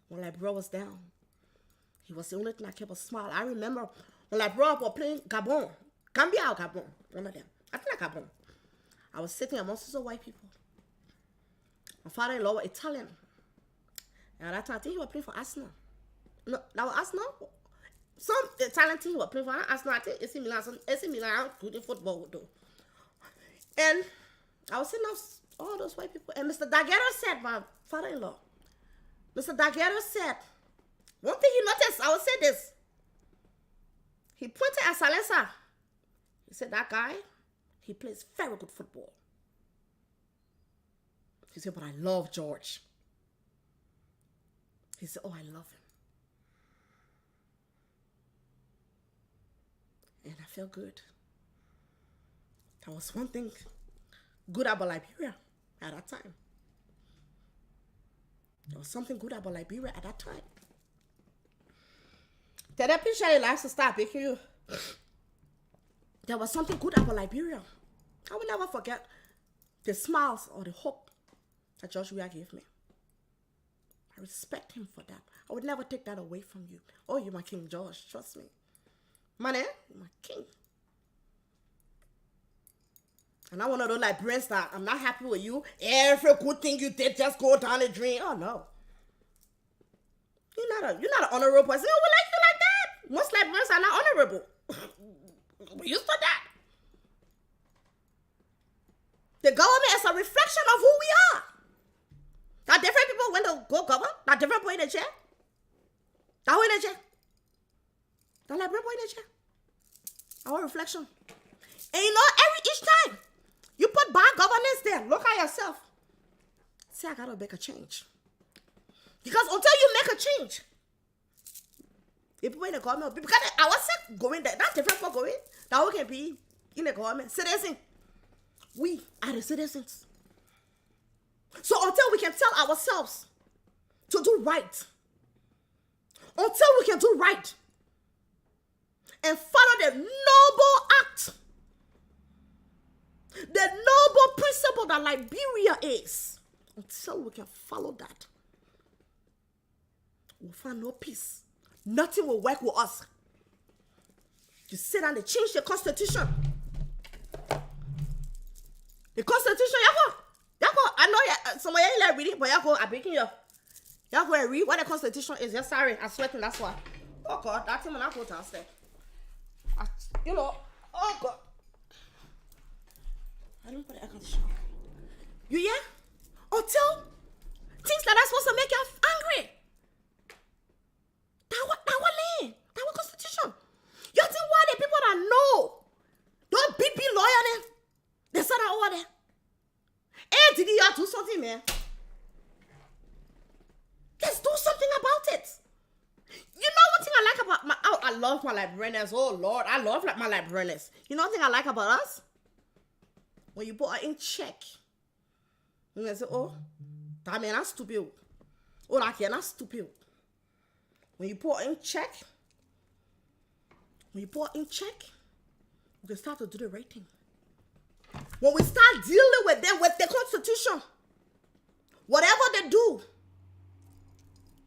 When my bro was down, he was the only thing that kept a smile. I remember when my bro was playing Gabon, Gambia or Gabon, one of them. I think like Gabon. I was sitting amongst those white people. My father-in-law was Italian. And at that time, I think he was playing for Arsenal. No, that was Arsenal. Some Italian team was playing for Arsenal. I think AC Milan good in football though. And I was sitting next all those white people. And Mr. Daguerre said, my father-in-law, Mr. Daguerre said, one thing he noticed, I will say this. He pointed at Salesa. He said, that guy, he plays very good football. He said, but I love George. He said, oh, I love him. And I felt good. That was one thing good about Liberia at that time. There was something good about Liberia at that time. Did that picture your life to start making you? There was something good about Liberia. I will never forget the smiles or the hope that George Weah gave me. I respect him for that. I would never take that away from you. Oh, you're my King George. Trust me. Man, you're my king. And I want to know like Brent that I'm not happy with you. Every good thing you did, just go down the drain. Oh no. You're not an honorable person. Oh, we like you like that. Most Liberians are not honorable. We're used to that. The government is a reflection of who we are. That different people when they go govern, that different people in the chair. That way in the chair. That like people in the chair. Our reflection. And you know, each time you put bad governance there, look at yourself. Say, I gotta make a change. Because until you make a change, people in the government, because I was going there, that's different for going. That we can be in the government. Citizen. We are the citizens. So until we can tell ourselves to do right, until we can do right and follow the noble act, the noble principle that Liberia is, until we can follow that, we'll find no peace. Nothing will work with us. You sit down, they change the constitution. The constitution, I know some of you like reading, but I'm breaking you. Y'all go and read what the constitution is. Yes, sorry, I'm sweating, that's why. Oh God, that thing when I go downstairs. Oh God. I don't put the air conditioner. You hear? Until things like that supposed to make you angry. That what land? That what constitution? You think why the people that know don't be lawyer then? They said that over there. Hey, did you do something, man? Let's do something about it. You know one thing I like about I love my librarians. Oh Lord, I love my librarians. You know one thing I like about us? When you put her in check, and they say, oh, that man is stupid. Oh, that kid is stupid. When you put her in check, you can start to do the right thing. When we start dealing with them, with the Constitution, whatever they do,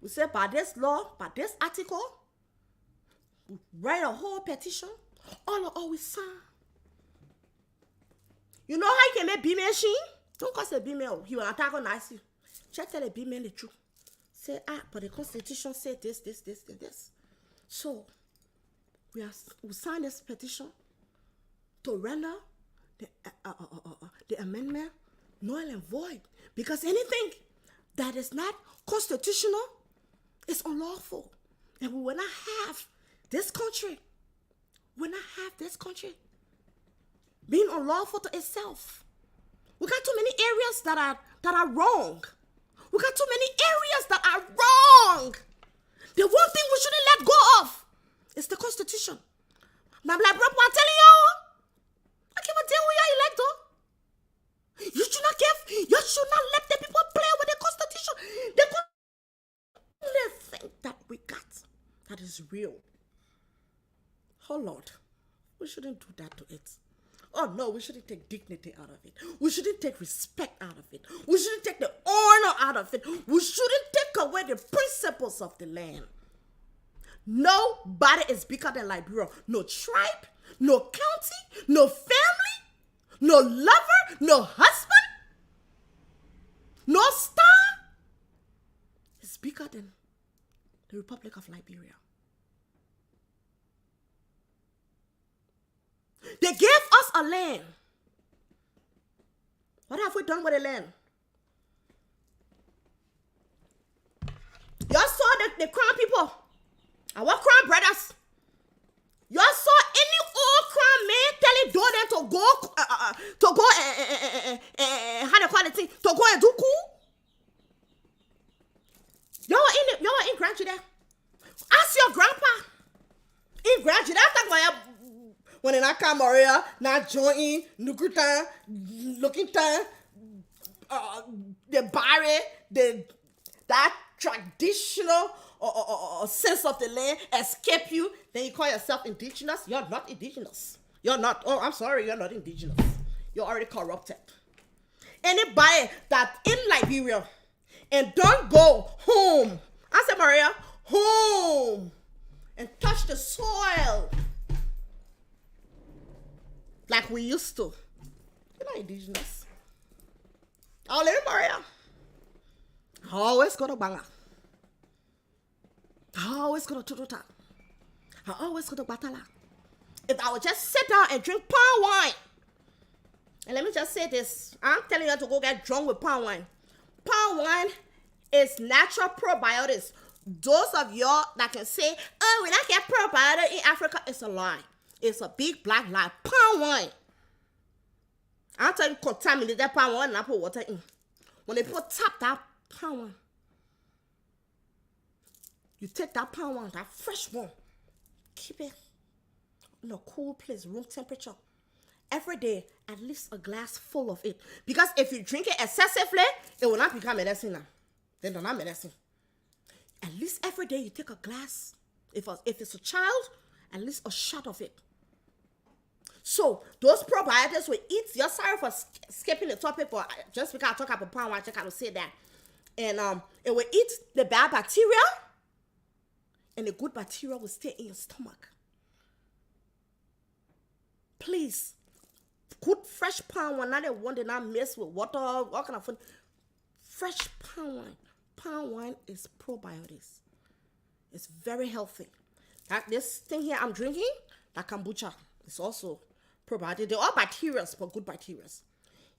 we say by this law, by this article, we write a whole petition, all we sign. You know how you can make B-man machine? Don't cause a B-man, he will antagonize you. Just tell a B-man the truth. Say, but the Constitution said this, and this. So, we sign this petition to render the amendment null and void. Because anything that is not constitutional is unlawful. And we will not have this country. We will not have this country being unlawful to itself. We got too many areas that are wrong. We got too many areas that are wrong. The one thing we shouldn't let go of is the Constitution. I'm like, bro, I'm telling you, I can't deal with your elector. You should not let the people play with the Constitution. The only thing that we got that is real. Oh Lord, we shouldn't do that to it. Oh no, we shouldn't take dignity out of it. We shouldn't take respect out of it. We shouldn't take the honor out of it. We shouldn't take away the principles of the land. Nobody is bigger than Liberia. No tribe, no county, no family, no lover, no husband, no star is bigger than the Republic of Liberia. They gave us a land. What have we done with the land? Y'all saw the crown people. Our crown brothers. Y'all saw any old crown man telling them to go, how they call it, to go and do cool? Y'all in Grand there. Ask your grandpa. In Grand, that's like when in that Maria, not joining, looking time, the barry, that traditional sense of the land escape you, then you call yourself indigenous. You're not indigenous. You're not. Oh, I'm sorry, you're not indigenous. You're already corrupted. Anybody that in Liberia and don't go home, I said, Maria, home and touch the soil like we used to. You're not indigenous. Oh, little Maria. I always go to Banga. I always go to Tututa. I always go to Batala. If I would just sit down and drink palm wine, and let me just say this, I'm telling you to go get drunk with palm wine. Palm wine is natural probiotics. Those of y'all that can say, oh, we don't get probiotics in Africa, it's a lie. It's a big black lie. Palm wine. I'll tell you, contaminate that palm wine and I put water in. When they put tap that palm wine, you take that palm wine, that fresh one, keep it in a cool place, room temperature. Every day, at least a glass full of it. Because if you drink it excessively, it will not become medicine now. Then it's not medicine. At least every day you take a glass. If it's a child, at least a shot of it. So those probiotics will eat. You're sorry for skipping the topic, but just because I talk about palm wine, I just got to say that. And it will eat the bad bacteria, and the good bacteria will stay in your stomach. Please, good fresh palm wine. Not the one that not mix with water, all kind of food. Fresh palm wine. Palm wine is probiotics. It's very healthy. This thing here I'm drinking, that kombucha, it's also probiotic. They're all bacteria, but good bacteria.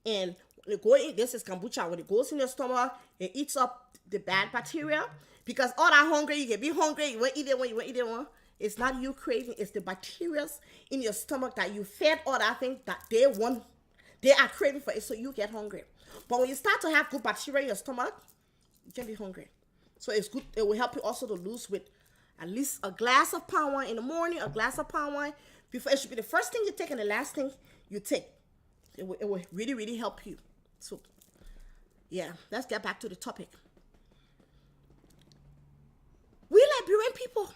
And when it go in, this is kombucha. When it goes in your stomach, it eats up the bad bacteria. Because all that hungry, you can be hungry. You won't eat it when you won't eat it one. It's not you craving. It's the bacteria in your stomach that you fed all that thing that they want. They are craving for it, so you get hungry. But when you start to have good bacteria in your stomach, you can be hungry. So it's good. It will help you also to lose weight. At least a glass of palm wine in the morning, a glass of palm wine. Before, it should be the first thing you take and the last thing you take. It will really, really help you. So, yeah, let's get back to the topic. We Liberian people,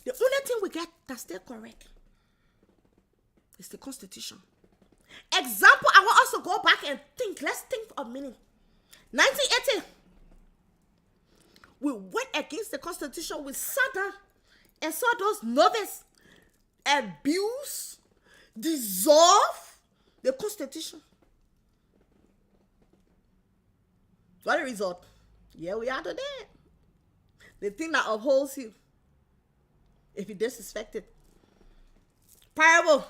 the only thing we get that's still correct is the Constitution. Example, I want us to go back and think. Let's think for a minute. 1980. We went against the Constitution. We sat down and saw those novices abuse, dissolve the Constitution. What the result? Yeah, we are today. The thing that upholds you, if you disrespect it. Parable.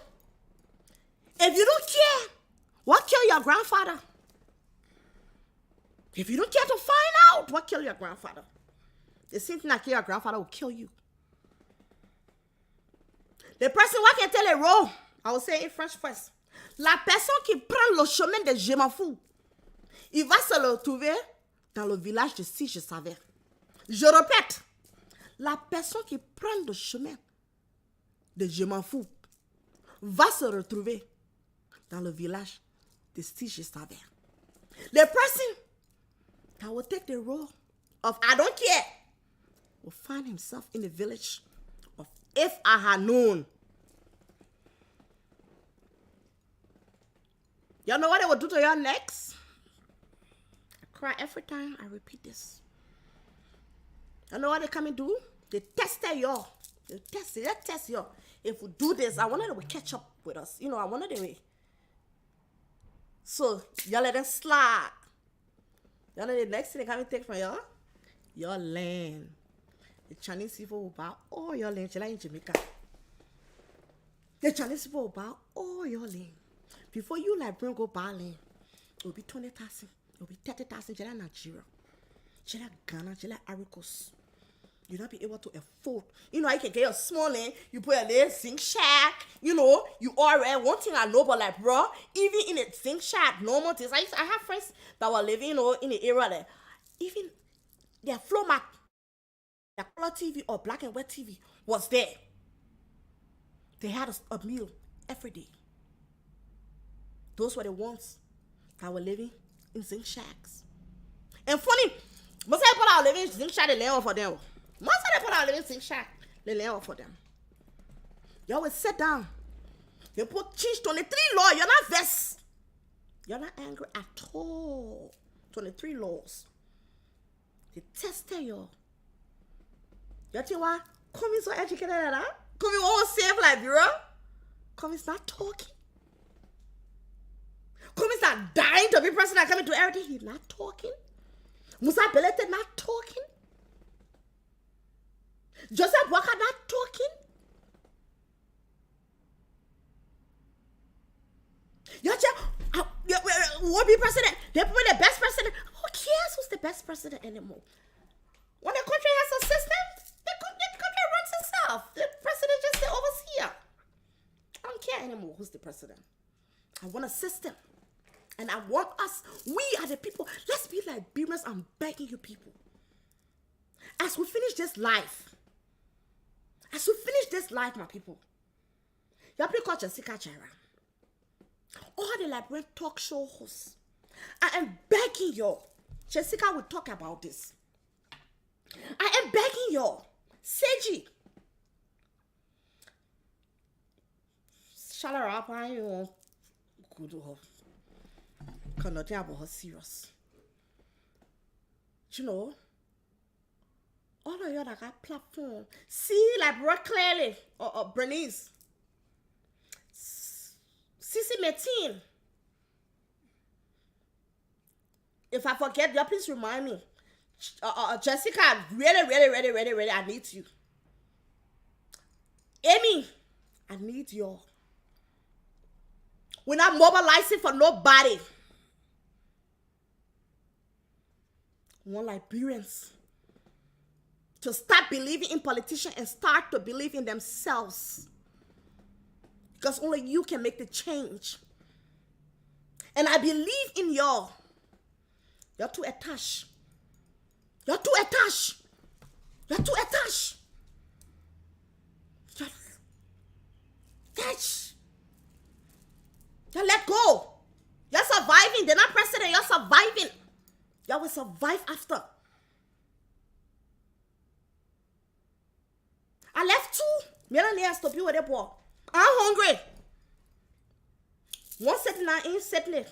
If you don't care, what killed your grandfather? If you don't care to find out what killed your grandfather, the same thing that killed your grandfather will kill you. The person who can tell a role, I will say in French first. La personne qui prend le chemin de je m'en fous, il va se le retrouver dans le village de si je savais. Je répète, la personne qui prend le chemin de je m'en fous va se retrouver dans le village de si je savais. The person that will take the role of I don't care will find himself in the village of if I had known. Y'all know what they will do to y'all next? I cry every time I repeat this. Y'all know what they come and do? They tested y'all. They test y'all. If we do this, I wanted them to catch up with us. You know, I wanted them. So, y'all let them slide. Y'all know the next thing they come and take from y'all? Your land. The Chinese people will buy all your land, just like in Jamaica. The Chinese people will buy all your land. Before you like bring go buy land, it will be 20,000. It will be 30,000 just like Nigeria. Just like Ghana, just like Ivory Coast. You'll not be able to afford. You know, you can get a small land, you put a little zinc shack, you know, you already, one thing I know, but like, bro, even in a zinc shack, normal things. I have friends that were living, you know, in the area there. Even their floor mat, their color TV or black and white TV was there. They had a meal every day. Those were the ones that were living in zinc shacks. And funny, most of the people that are living in zinc shack, they lay off for them. Most of the people that are living in zinc shack, they lay off for them. You always sit down. They put change 23 law. You're not vexed. You're not angry at all. 23 laws. They tested you. You think why? Come in so educated like that? Come in all safe Liberia? Come is not talking. Come is not dying to be president. Coming to everything. He's not talking. Musa Belete not talking. Joseph Walker not talking. You will be president. They put the best president. Who cares who's the best president anymore? When the country has a system, the country runs itself. The president just the overseer. I don't care anymore who's the president. I want a system. And I want us, we are the people. Let's be like Liberians. I'm begging you people. As we finish this life, my people, y'all people call Jessica Jara. All the Liberian talk show hosts. I am begging y'all. Jessica will talk about this. I am begging y'all. Seji. Shall I rap on you? Good hope. Cannot about her serious. You know, all of y'all that got platform, see like bro clearly or Bernice, Sissy Metin. If I forget, y'all please remind me. Jessica, really, I need you. Amy, I need y'all. We're not mobilizing for nobody. We want Liberians to start believing in politicians and start to believe in themselves. Because only you can make the change. And I believe in y'all. You're too attached. You're too attached. You're too attached. You let go. You're surviving. They're not president. You're surviving. You will survive after. I left too. Me and Leah stop you with the poor. I'm hungry. 179 in Sydney,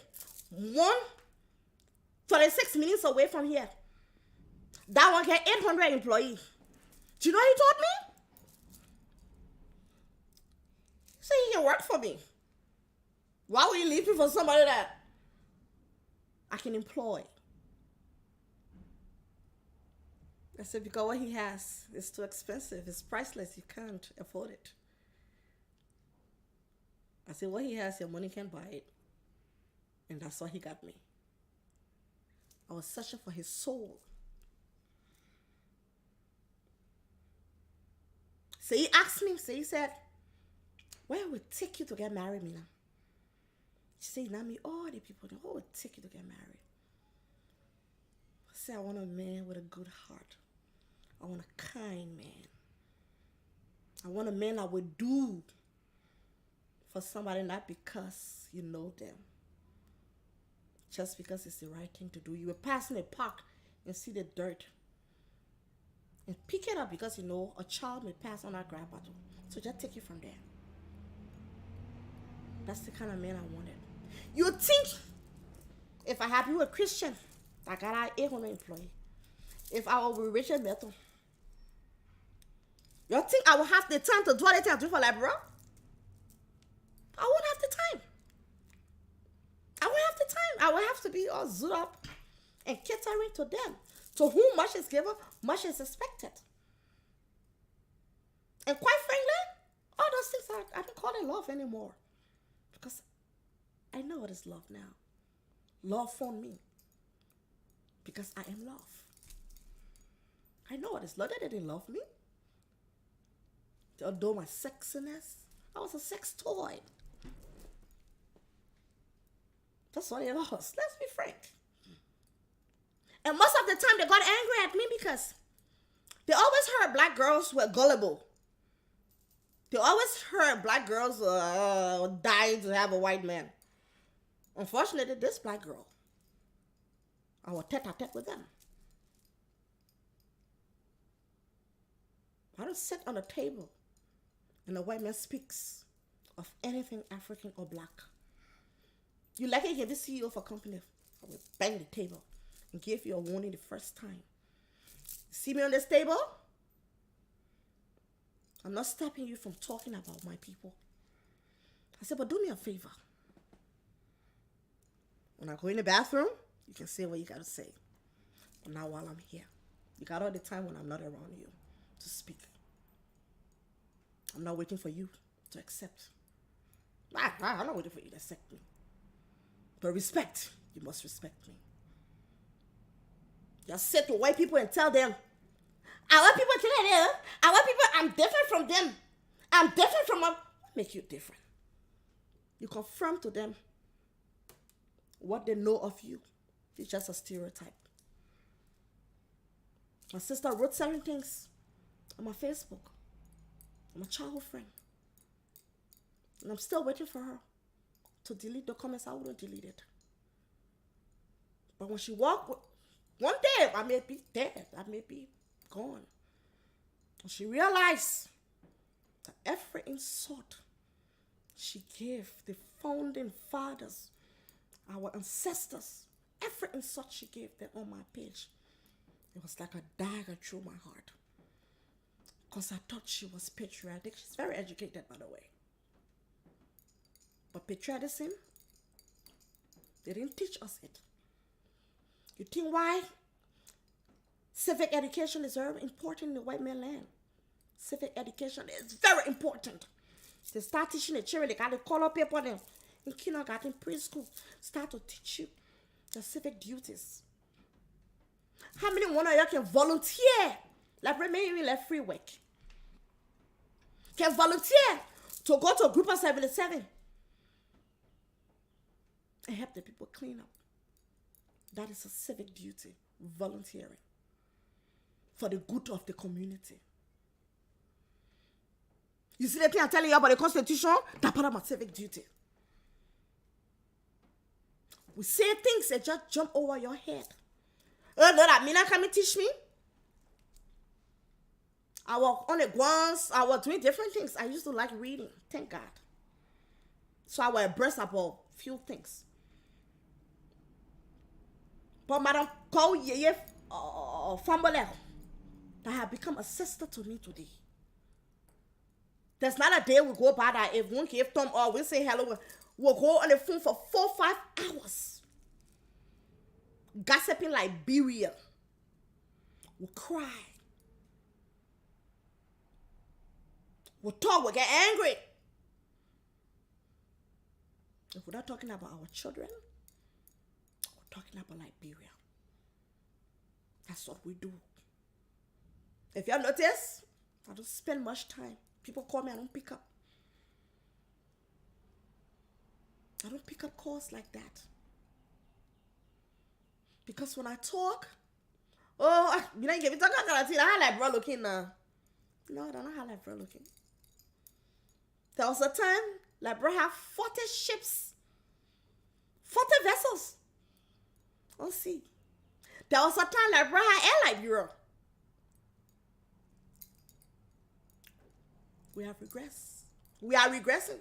126 minutes away from here. That one get 800 employees. Do you know what he told me? He said he can work for me. Why would you leave me for somebody that I can employ? I said, because what he has is too expensive. It's priceless. You can't afford it. I said, what he has, your money can't buy it. And that's why he got me. I was searching for his soul. So he asked me, so he said, where would it take you to get married, Mina? She said, not me, all the people, what would it take you to get married? I said, I want a man with a good heart. I want a kind man. I want a man that would do for somebody, not because you know them. Just because it's the right thing to do. You were passing a park and see the dirt. And pick it up because you know a child may pass on that grab bottle. So just take it from there. That's the kind of man I wanted. You would think if I had you a Christian, I got our 800 employee. If I were with Richard Metal, you think I would have the time to do anything I do for Liberia? I won't have the time. I won't have the time. I will have to be all zooted up and catering to them. To whom much is given, much is expected. And quite frankly, all those things, I don't call it love anymore. Because I know what is love now. Love for me. Because I am love. I know what is love. They didn't love me. They adore my sexiness. I was a sex toy. That's what it was. Let's be frank. And most of the time they got angry at me because they always heard black girls were gullible. They always heard black girls dying to have a white man. Unfortunately, this black girl, I was tete-a-tete with them. I don't sit on a table and a white man speaks of anything African or black. You like it, you're the CEO of a company. I will bang the table and give you a warning the first time. See me on this table? I'm not stopping you from talking about my people. I said, but do me a favor. When I go in the bathroom, you can say what you got to say. But not while I'm here. You got all the time when I'm not around you to speak. I'm not waiting for you to accept. I'm not waiting for you to accept me. But respect. You must respect me. Just sit to white people and tell them, our people today, our people, I'm different from them. I'm different from them. What makes you different? You confirm to them what they know of you. It's just a stereotype. My sister wrote certain things on my Facebook. I'm a childhood friend. And I'm still waiting for her to delete the comments. I wouldn't delete it. But when she walked, one day I may be dead. I may be gone. And she realized that every insult she gave the founding fathers, our ancestors, every insult she gave them on my page, it was like a dagger through my heart. Because I thought she was patriotic. She's very educated, by the way. But patriotism, they didn't teach us it. You think why? Civic education is very important in the white man land. Civic education is very important. They start teaching the children, they got to call up people them in kindergarten, preschool, start to teach you the civic duties. How many one of you can volunteer? Like maybe like free work. Can volunteer to go to a group of 77 and help the people clean up. That is a civic duty, volunteering for the good of the community. You see the thing I'm telling you about the Constitution? That's part of my civic duty. We say things that just jump over your head. Oh, no, that Mina come and teach me. I was on the grounds. I was doing different things. I used to like reading. Thank God. So I will embrace about few things. But Madam Call Ye Family that have become a sister to me today. There's not a day we go by that if one give them or we say hello, we'll go on the phone for 4-5 hours. Gossiping like Liberia. We'll cry. We'll talk, we'll get angry. If we're not talking about our children, we're talking about Liberia. That's what we do. If y'all notice, I don't spend much time. People call me, I don't pick up. I don't pick up calls like that. Because when I talk, you know, you talk about how like bro looking now. No, I don't know how like bro looking. There was a time like bro have 40 ships, 40 vessels on sea. There was a time like bro had air like Europe. We have regressed. We are regressing.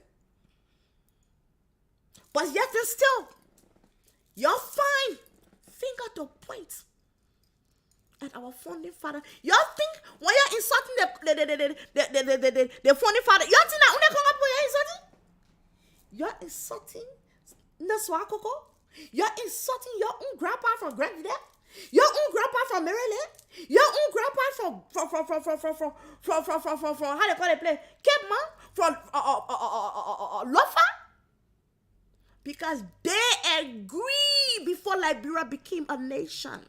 But yet and still, you're fine. Finger to point at our founding father. Y'all think when you're insulting the founding father, y'all think that when they come up with you're insulting Naswakoko? You're insulting your own grandpa from Grenada? Your own grandpa from Maryland? Your own grandpa from how they call it place? Cape Mount? From Lofa? Because they agreed before Liberia became a nation.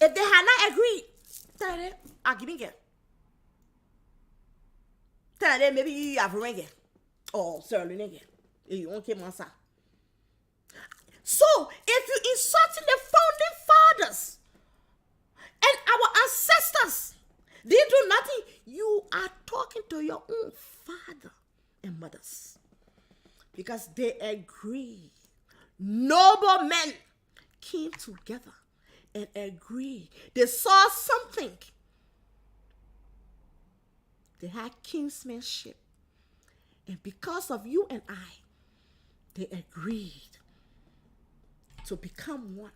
If they had not agreed, tell them, I'll give you. Tell them maybe you have a ring or Sierra Leone. You won't keep my son. So, if you insulting the founding fathers and our ancestors, they do nothing, you are talking to your own father and mothers. Because they agreed. Noble men came together and agreed. They saw something. They had kinsmanship. And because of you and I, they agreed to become one.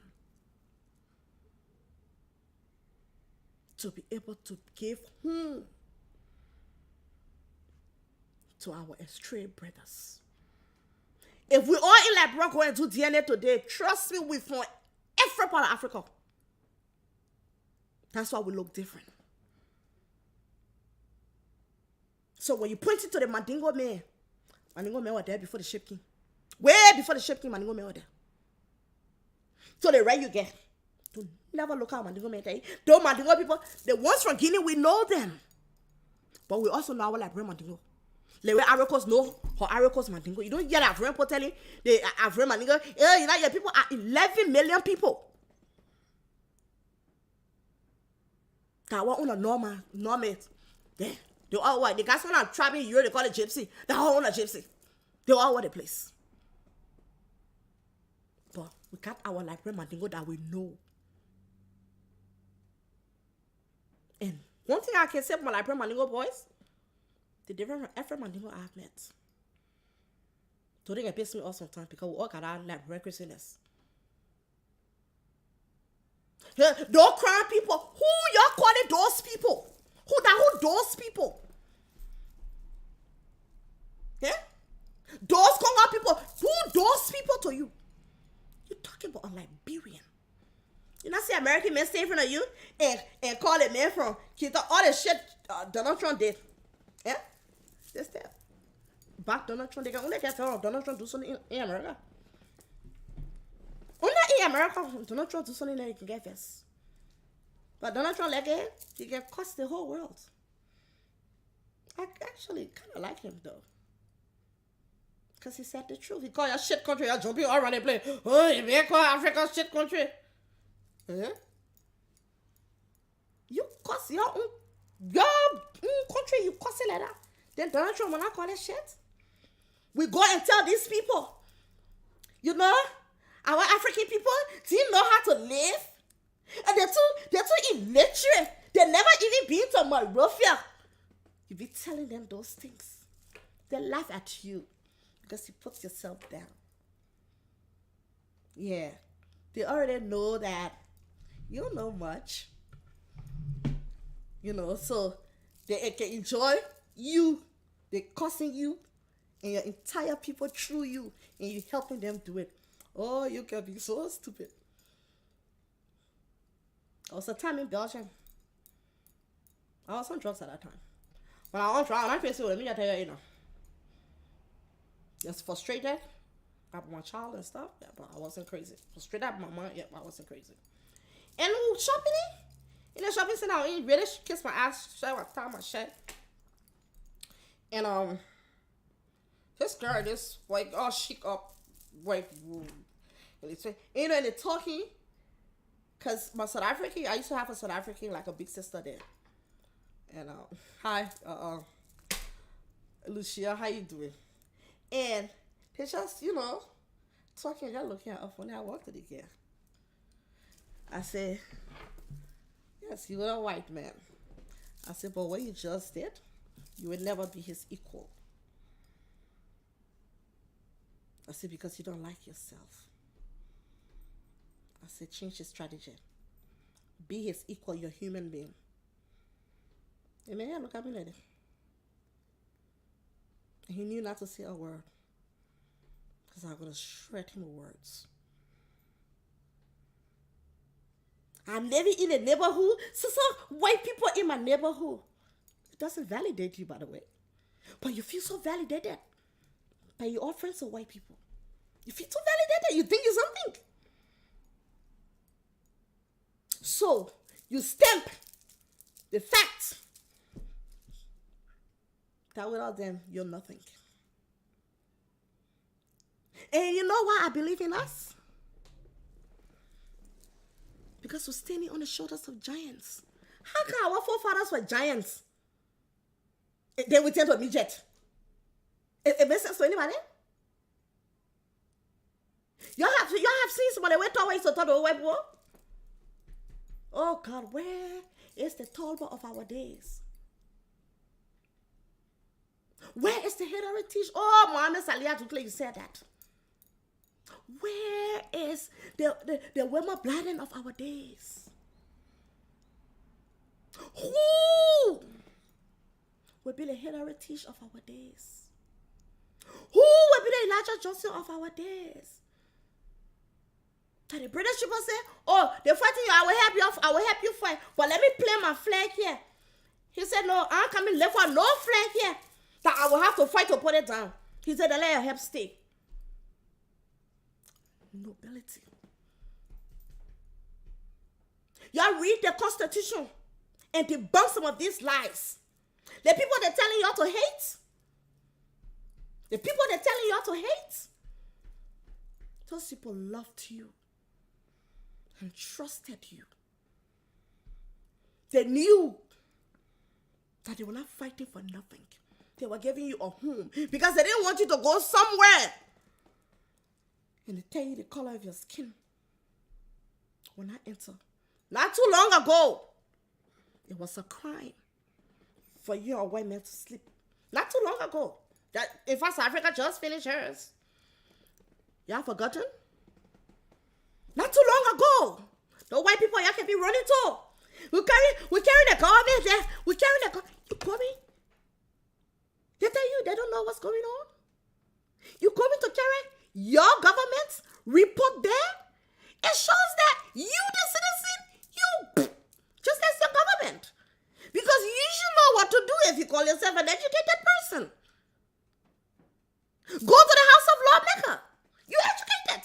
To be able to give home to our estranged brothers. If we all in Liberia go and do DNA today, trust me, we from every part of Africa. That's why we look different. So when you point it to the Mandingo man was there before the ship came. Way before the ship came, Mandingo man was there. So the right you get. Don't never look at Mandingo man there. Those Mandingo people, the ones from Guinea, we know them. But we also know our Liberian Mandingo. The way Aricos know how Aricos Mandingo. You don't hear that African people telling the African Mandingo, you know, your people are 11 million people. That one on a normal. Yeah. They all white. The guys when I'm traveling in Europe, they call it gypsy. They all on a gypsy. They all over the place. But we got our Liberian Mandingo that we know. And one thing I can say about my Liberian Mandingo boys, the different from every Mandingo I've met. So they can piss me off sometimes because we all got our Liberian craziness. Those crown people, who y'all calling those people? Who those people? Yeah? Those Congo people, who those people to you? You're talking about a Liberian. You not see American men stay in front of you and call it man from Kita, all the shit Donald Trump did. Yeah? Just that. Back Donald Trump, they can only get Donald Trump do something in America. Only in America, Donald Trump do something that he can get first. But Donald Trump, like it, he can cost the whole world. I actually kind of like him, though. Because he said the truth. He called your shit country, you're jumping all around the place. Oh, you may call Africa shit country. Yeah? You cost your own country, you cost it like that. Then Donald Trump will not call that shit. We go and tell these people, you know, our African people didn't know how to live. And they're too illiterate. They never even been to Monrovia. You be telling them those things. They laugh at you because you put yourself down. Yeah. They already know that you don't know much. So they can enjoy you. They're cussing you and your entire people through you, and you helping them do it. Oh, you can be so stupid. There was a time in Belgium. I was on drugs at that time. When I was on drugs, I'm facing with me, I tell you, just frustrated about my child and stuff. Yeah, but I wasn't crazy. Frustrated about my mom. Yeah, but I wasn't crazy. And shopping in the shopping center, I really kissed my ass, shut my tie my shit. And this girl, this like all chic up, like, and they're talking, cause my South African, I used to have a South African, like a big sister there. And hi, Lucia, how you doing? And they just, talking, just looking at her phone. I walked to the girl. I said, yes, you are a white man. I said, but what you just did, you will never be his equal. I said, because you don't like yourself. I said, change your strategy. Be his equal, you're a human being. And man, look at me like that. And he knew not to say a word. Because I'm going to shred him with words. I'm living in a neighborhood. So white people in my neighborhood. It doesn't validate you, by the way. But you feel so validated by your old friends of white people. You feel so validated. You think you're something. So, you stamp the fact that without them, you're nothing. And you know why I believe in us? Because we're standing on the shoulders of giants. How come our forefathers were giants? Then we turn to a midget. It makes sense to anybody? Y'all have seen somebody went to to talk to a white boy? Oh God, where is the tall boy of our days? Where is the heritage? Oh, Mohammed Salih Tukle, you said that. Where is the Wema Bladden of our days? Who will be the heritage of our days? Who will be the Elijah Johnson of our days? That the British people say, oh, they're fighting you, I will help you fight. But let me plant my flag here. He said, no, I'm coming left for no flag here. That I will have to fight to put it down. He said, let your help stay. Nobility. Y'all read the Constitution and debunk some of these lies. The people they're telling y'all to hate. The people they're telling y'all to hate. Those people loved you and trusted you. They knew that they were not fighting for nothing. They were giving you a home because they didn't want you to go somewhere. And they tell you the color of your skin when I enter. Not too long ago, it was a crime for you or white men to sleep. Not too long ago. That in fact, South Africa just finished hers. Y'all forgotten? Not too long ago. The white people y'all can be running to. We carry the government there. We carry the government. You coming? They tell you they don't know what's going on. You coming to carry your government's report there? It shows that you, the citizen, you just as your government. Because you should know what to do if you call yourself an educated person. Go to the house of lawmaker. You educated.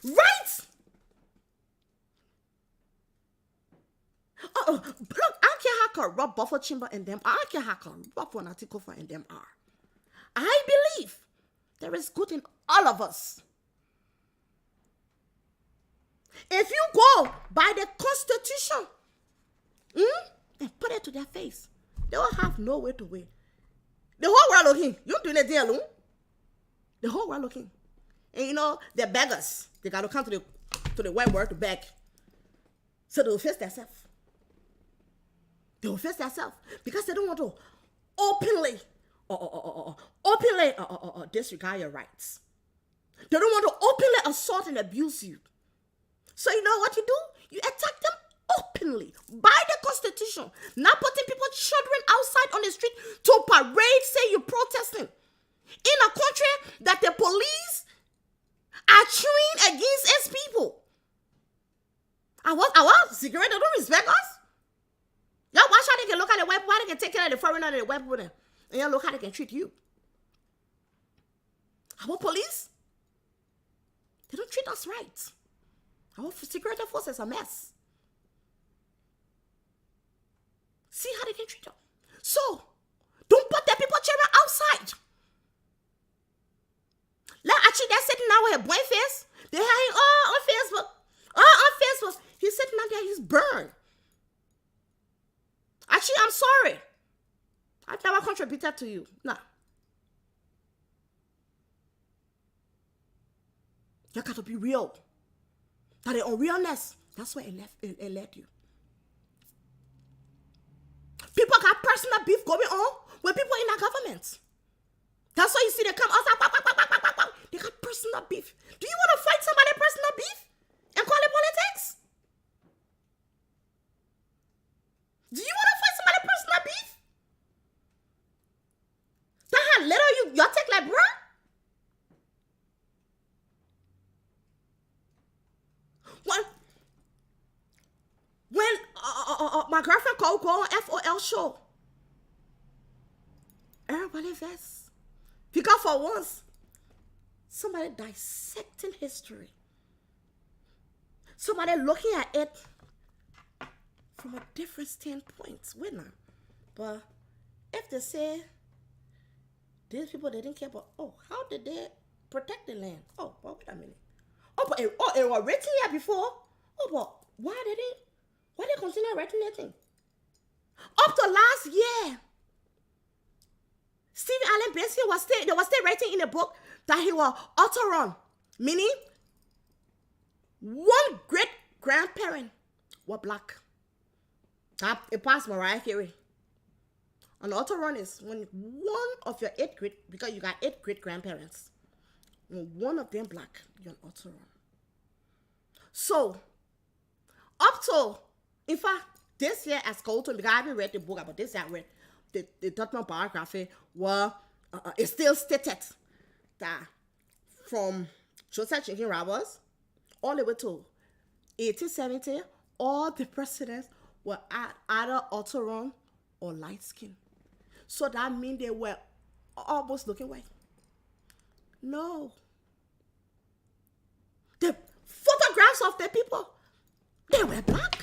Right? Look, I don't care how corrupt Buffer Chimba and them are. I don't care how corrupt Wanatikofa and them are. I believe there is good in all of us. If you go by the Constitution and put it to their face, they will have no way to win. The whole world looking. You doing it there alone? The whole world looking. And you know, they're beggars. They got to come to the white world to beg. So they will face themselves. They will face themselves because they don't want to openly disregard your rights. They don't want to openly assault and abuse you. So you know what you do? You attack them openly by the Constitution. Not putting children outside on the street to parade, say you're protesting. In a country that the police are trained against its people. Our security, they don't respect us. Y'all watch how they can look at the white people, how they can take care of the foreigner and the white people there. And y'all look how they can treat you. Our police, they don't treat us right. Our security force is a mess. See how they can treat you. So, don't put the people children outside. Like actually, they're sitting now with a boy face. They have him on Facebook. On Facebook. He's sitting out there, he's burned. Actually, I'm sorry. I've never contributed to you. Nah. You got to be real. That the unrealness, that's where it led you. People got personal beef going on with people in our government. That's why you see they come outside. They got personal beef. Do you want to fight somebody personal beef and call it politics? Do you want to fight somebody personal beef? That how little you take like bro? When my girlfriend called on FOL show, everybody vests. Because for once, somebody dissecting history. Somebody looking at it from a different standpoint. Wait now. But if they say these people they didn't care about, how did they protect the land? But wait a minute. But it was written here before. But why they continue writing that thing? Up to last year, Stephen Allen Benson was still writing in a book that he was Autoron, meaning one great grandparent was black. It passed Mariah Carey. An Autoron is when one of your because you got 8 great grandparents, when one of them black, you're an Autoron. So, up to, in fact, this year as Colton, because I haven't read the book about this, I read the Tottenham biography, where it still stated that from Joseph Jenkins Roberts all the way to 1870, all the presidents were either Autoron or light skin. So that means they were almost looking white. No. The photographs of the people, they were black.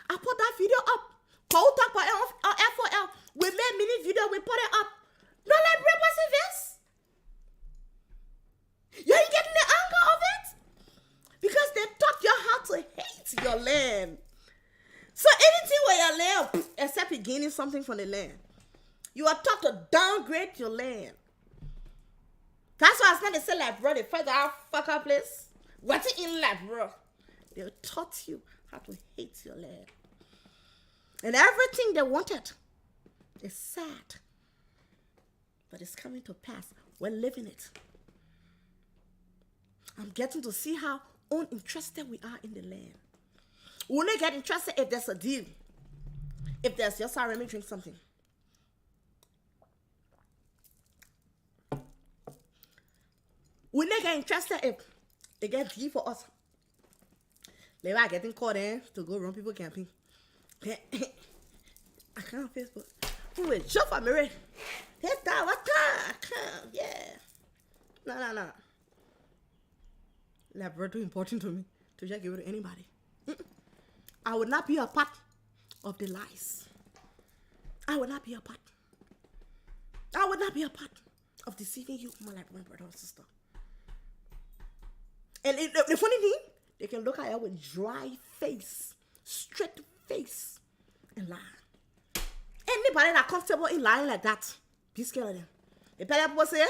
I put that video up. Cole talk about FOL. We made mini video, we put it up. No let represent this. You ain't getting the anger of it? Because they taught you how to hate your land. So anything with your land, except you're gaining something from the land, you are taught to downgrade your land. That's why it's not the same like bro, they fight our fuck up place. What's it in like bro? They taught you how to hate your land. And everything they wanted is sad. But it's coming to pass. We're living it. I'm getting to see how uninterested we are in the land. We only get interested if there's a deal. If there's just sorry, let me drink something. We only get interested if they get deal for us. They are getting caught in to go run people camping. I can't on Facebook. Who will jump on me? Hit that, what time? I can't, yeah. No. Labrador too important to me to just give it to anybody. I would not be a part of the lies. I would not be a part. I would not be a part of deceiving you, my brother or sister. And the funny thing, they can look at you with dry face, straight face, and lie. Anybody that comfortable in lying like that, be scared of them. The better people say,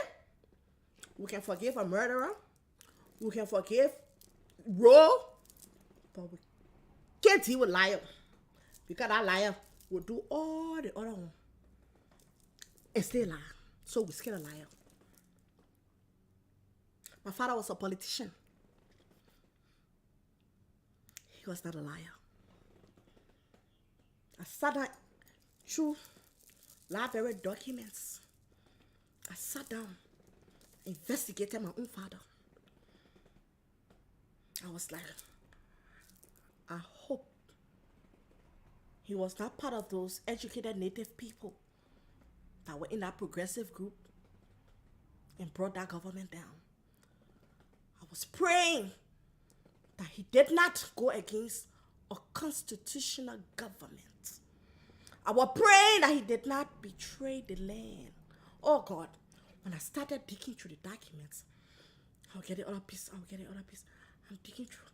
we can forgive a murderer, we can forgive raw, but we can't deal with liar. Because that liar will do all the other one. and stay alive. So we scared a liar. My father was a politician. He was not a liar. I sat down through library documents. I sat down, investigated my own father. I was like, I hope he was not part of those educated native people that were in that progressive group and brought that government down. I was praying that he did not go against a constitutional government. I was praying that he did not betray the land. Oh God, when I started digging through the documents, I'll get the other piece, I'm digging through.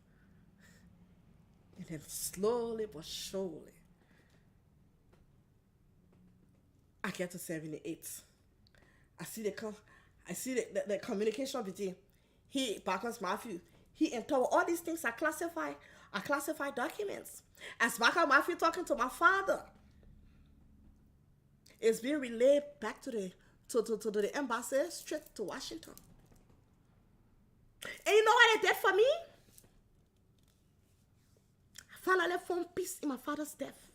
And then slowly but surely, I get to 78. I see the communication between he, Marcus Matthew, he and Tower. All these things are classified documents. As Marcus Matthew talking to my father, it's being relayed back to the embassy, straight to Washington. And you know what they did for me? I finally found peace in my father's death.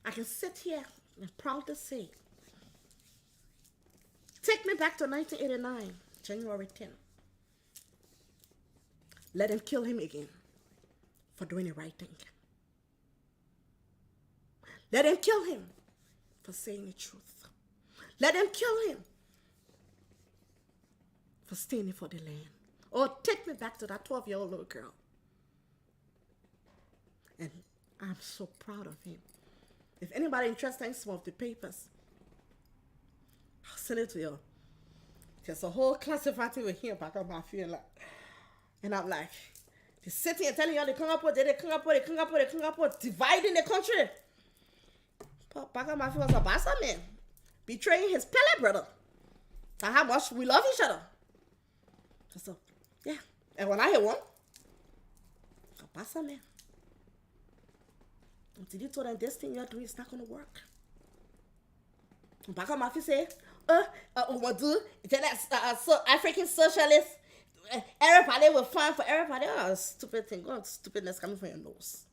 I can sit here and proudly say, take me back to 1989, January 10. Let them kill him again for doing the right thing. Let them kill him for saying the truth. Let them kill him for standing for the land. Or take me back to that 12-year-old little girl. And I'm so proud of him. If anybody interested in some of the papers, I'll send it to you. There's a whole classified thing with him back on my field. And I'm like, they're sitting and telling you they come up with, dividing the country. Back on my field was a bastard man, betraying his Pele brother. That's how much we love each other. So, yeah. And when I hear one, a bastard man. Until you told them this thing you're doing is not going to work. Back on my field say, Overdue, so African socialists, everybody will find for everybody. Oh, stupid thing. God, stupidness coming from your nose.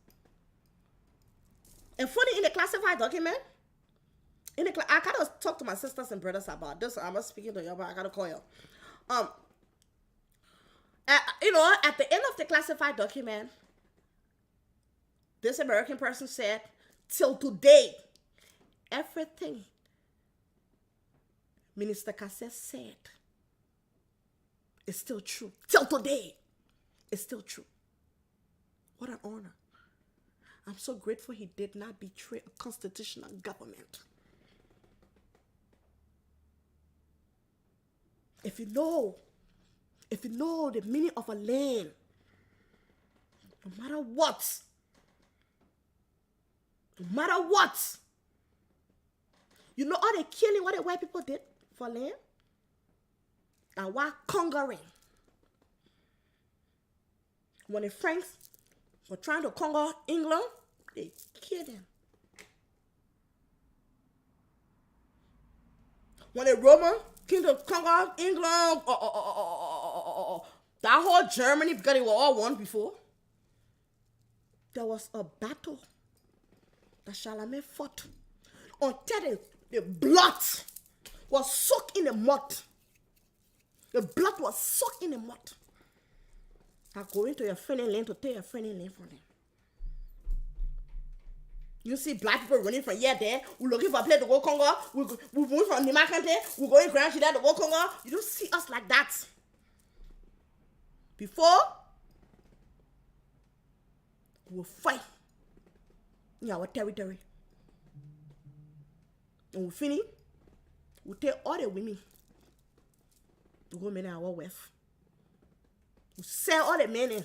And funny, in the classified document, I gotta talk to my sisters and brothers about this. I'm not speaking to you, but I gotta call you. At the end of the classified document, this American person said, till today, everything Minister Cassette said is still true. Till today, it's still true. What an honor. I'm so grateful he did not betray a constitutional government. If you know the meaning of a land, no matter what, you know all the killing what the white people did for land? And while conquering, when the Franks were trying to conquer England, they killed them. When the Romans came to conquer England, that whole Germany, because they were all won before, there was a battle that Charlemagne fought until the blood was soaked in the mud. The blood was soaked in the mud. I go into your friendly land to take your friendly land from them. You see black people running from here there. We're looking for a place to go Congo. We move from Nima country. We go in Grand Chile to go Congo. You don't see us like that. Before, we will fight in our territory. And we finish, we take all the women to go marry our wife. We sell all the men in,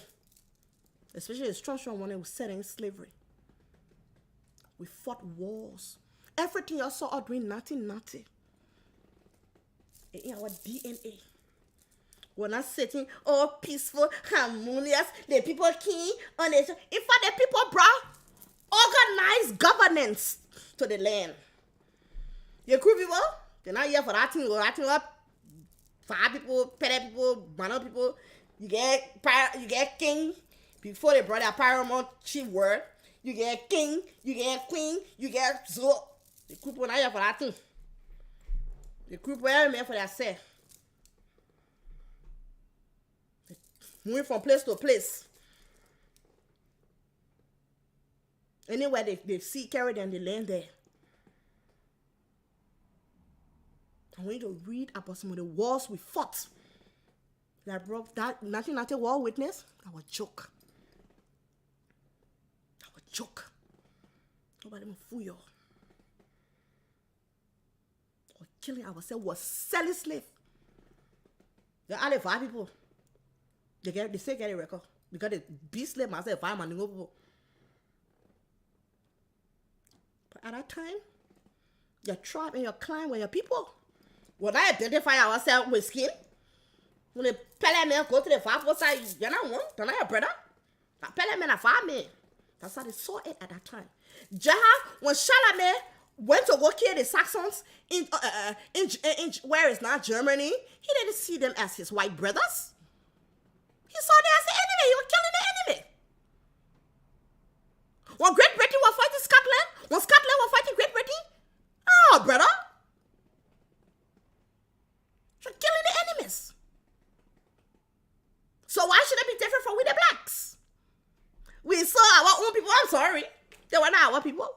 especially the strong one, we sell in slavery. We fought wars. Everything you saw us doing, nothing. In our DNA. We're not sitting all peaceful, harmonious. The people king on the. In fact, the people brought organized governance to the land. You crew people, they're not here for that thing. That thing up. Fire people, petty people, banner people. You get king before they brought their paramount chief word. You get king, you get queen, you get so. The crew people not here for that thing. The crew people are here for their say. Moving from place to place. Anywhere they see carry them, they land there. I want you to read about some of the wars we fought. That broke that 1990 war witness. That was a joke. That was a joke. Nobody will fool you. Or killing ourselves was selling slave. There are only 5 people. They still get a record. Because they be slave myself 5 man people. But at that time, your tribe and your clan were your people. When I identify ourselves with skin, when the Pele men go to the far side, you're not one, you're not your brother. That Pele men are far men. That's how they saw it at that time. When Charlemagne went to go kill the Saxons in where is now Germany, he didn't see them as his white brothers. He saw them as the enemy. He was killing the enemy. When Great Britain was fighting Scotland, when Scotland was fighting Great Britain, oh, brother. You're killing the enemies. So why should it be different from with the blacks? We saw our own people. I'm sorry. They were not our people.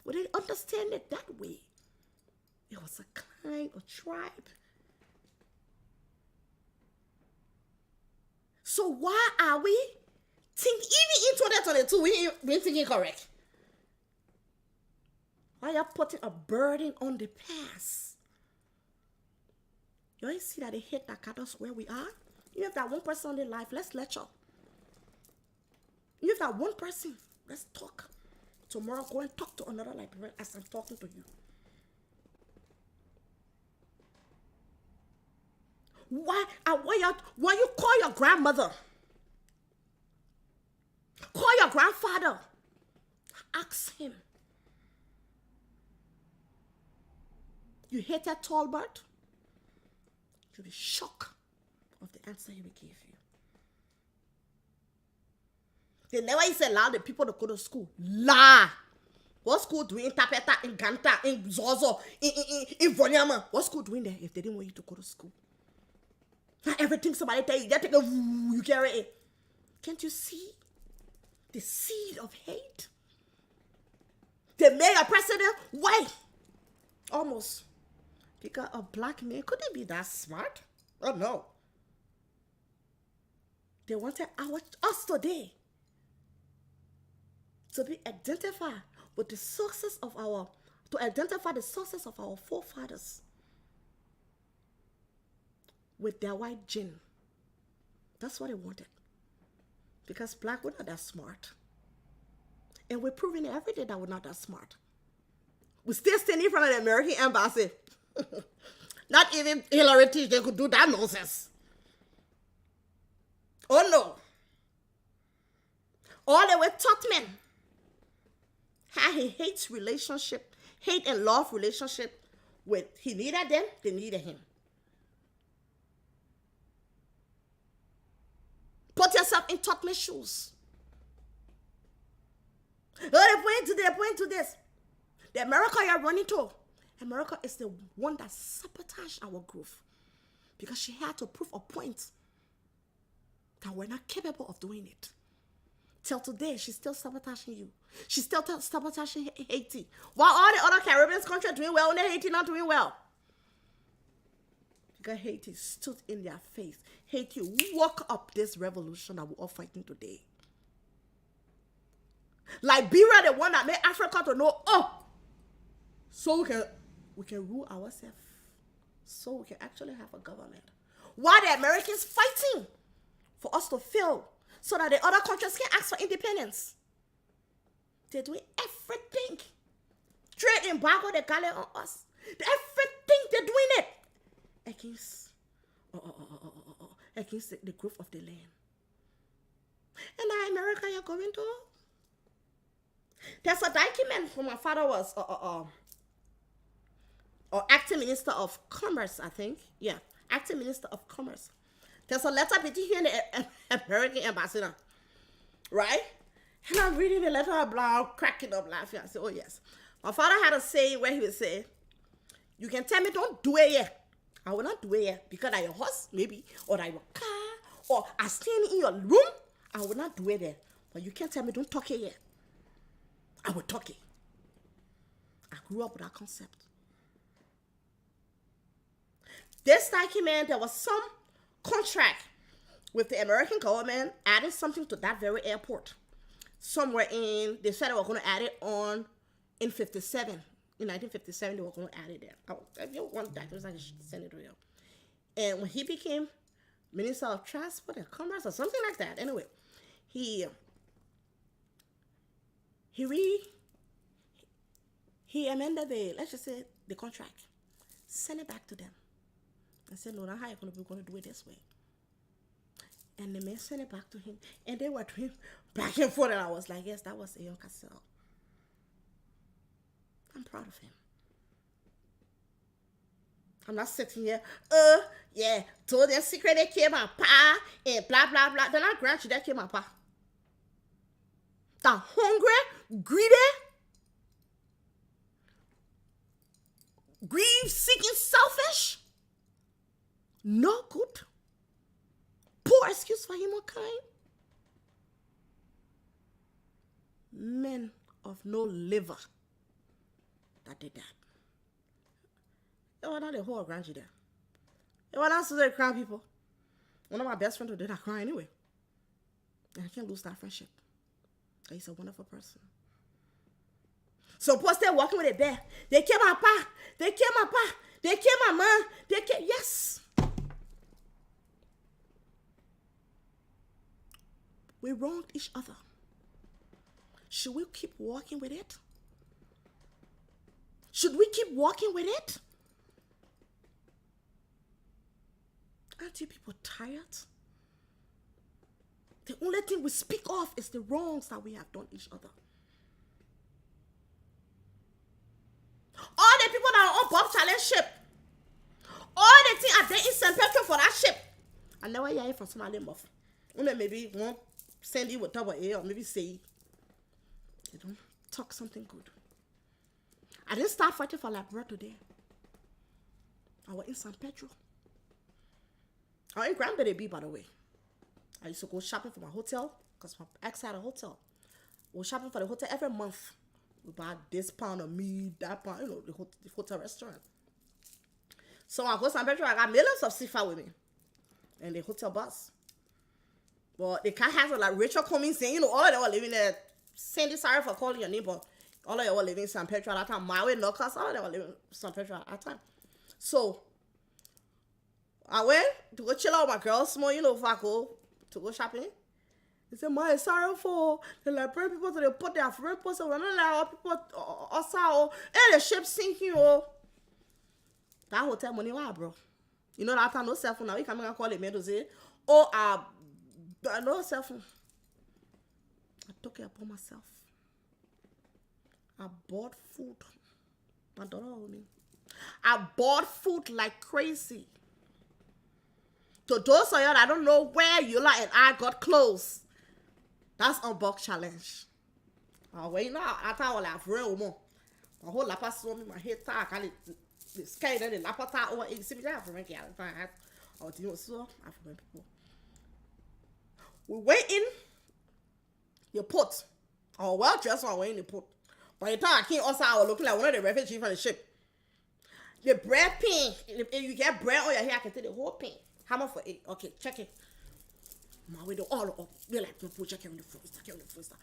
We didn't understand it that way. It was a clan, a tribe. So why are we even in 2022, we thinking correct? Why are you putting a burden on the past? You ain't see that they hate that got us where we are? You have that one person in their life, let's lecture. You have that one person, let's talk. Tomorrow, go and talk to another librarian as I'm talking to you. Why you call your grandmother? Call your grandfather. Ask him. You hated Tolbert? You'll be shocked of the answer he will give you. They never used to allow the people to go to school. La! What school doing in Tapeta, in Ganta, in Zozo, in Vonyama? What school doing there if they didn't want you to go to school? Not everything somebody tell you, you carry it. Can't you see the seed of hate? They made a president white. Almost. Because a black man couldn't be that smart. Oh no. They wanted us today to be identified with the sources of to identify the sources of our forefathers with their white gene. That's what they wanted. Because black, we're not that smart. And we're proving every day that we're not that smart. We're still standing in front of the American embassy. Not even Hillary Clinton could do that nonsense. Oh no. All the way Totman had a hate and love relationship with, he needed them, they needed him. Put yourself in Totman's shoes. Oh, they're pointing to this. The America you're running to, America is the one that sabotaged our growth because she had to prove a point that we're not capable of doing it. Till today, she's still sabotaging you. She's still sabotaging Haiti. While all the other Caribbean countries are doing well, and Haiti not doing well. Because Haiti stood in their faith. Haiti woke up this revolution that we're all fighting today. Liberia, the one that made Africa to know, so we can rule ourselves. So we can actually have a government. Why the Americans fighting for us to fail so that the other countries can ask for independence? They're doing everything. Trade embargo, they call it on us. Everything, they're doing it against the growth of the land. And now America, you're going to. There's a document when my father was or acting minister of commerce, I think. Yeah, acting minister of commerce. There's a letter between the American ambassador, right? And I'm reading the letter, I'm cracking up laughing. I said, oh yes. My father had a saying where he would say, you can tell me don't do it yet. I will not do it yet because I your horse, maybe, or I your car, or I staying in your room. I will not do it there. But you can't tell me don't talk it yet. I will talk it. I grew up with that concept. This document, there was some contract with the American government adding something to that very airport. Somewhere in, they said they were going to add it on in 57. In 1957, they were going to add it there. If you want documents, I can send it to you. And when he became Minister of Transport and Commerce or something like that, anyway, he amended the, let's just say, the contract, sent it back to them. I said, no, not how you're going to do it this way. And the man sent it back to him, and they were doing back and forth, and I was like, yes, that was a young Cassell. I'm proud of him. I'm not sitting here, yeah, told them secret they came my pa, and blah, blah, blah. They're not grant you that came my pa. The hungry, greedy, grief-seeking, selfish, no good, poor excuse for humankind, men of no liver that did that. It was not the whole grandeur there. It was not so they crying people. One of my best friends did that cry anyway. And I can't lose that friendship. He's a wonderful person. So post there walking with a bear. They came my pa. They came my pa. They came my mom. They came, yes. We wronged each other. Should we keep walking with it? Should we keep walking with it? Aren't you people tired? The only thing we speak of is the wrongs that we have done each other. All the people that are on Bob Challenge ship, all the things are there in St. Petro for that ship. I never hear it from somebody muff. Only maybe one send it with double A or maybe say they don't talk something good. I didn't start fighting for Liberia today. I was in St. Pedro. I was in Granbury B, by the way. I used to go shopping for my hotel because my ex had a hotel. We were shopping for the hotel every month. We buy this pound of meat, that pound, the hotel restaurant. So I go to St. Pedro, I got millions of seafood with me. And the hotel bus. But the car has like Rachel Cummings saying, all of them were living there. Sandy, sorry for calling your name, but all of them were living in St. Pedro at that time. My way, no cause, all of them were living in St. Pedro at that time. So I went to go chill out with my girls more, if I go to go shopping. They said, my sorry for the Liberian people, so they put their friend post, we're not allowed people also, and the ship sinking, That hotel money, why, bro? You know that time, no cell phone now. You come and call it, man, to say, no cell phone. I took it upon myself. I bought food. My daughter told me. I bought food like crazy. To those of y'all that don't know where you like and I got close, that's Unbox Challenge. Well, you know, I thought I was like real more. My whole lapa saw me, my head tired, I the sky then the lapa tired over. You see me there for me, I was doing so. I forgot people. We went in the port. I was well dressed when I went in the port. By the time I came outside, I was looking like one of the refugees from the ship. The bread pin. If you get bread on your hair, I can take the whole pin. How much for it? Okay, check it. My way, all up. They like people check it on the first.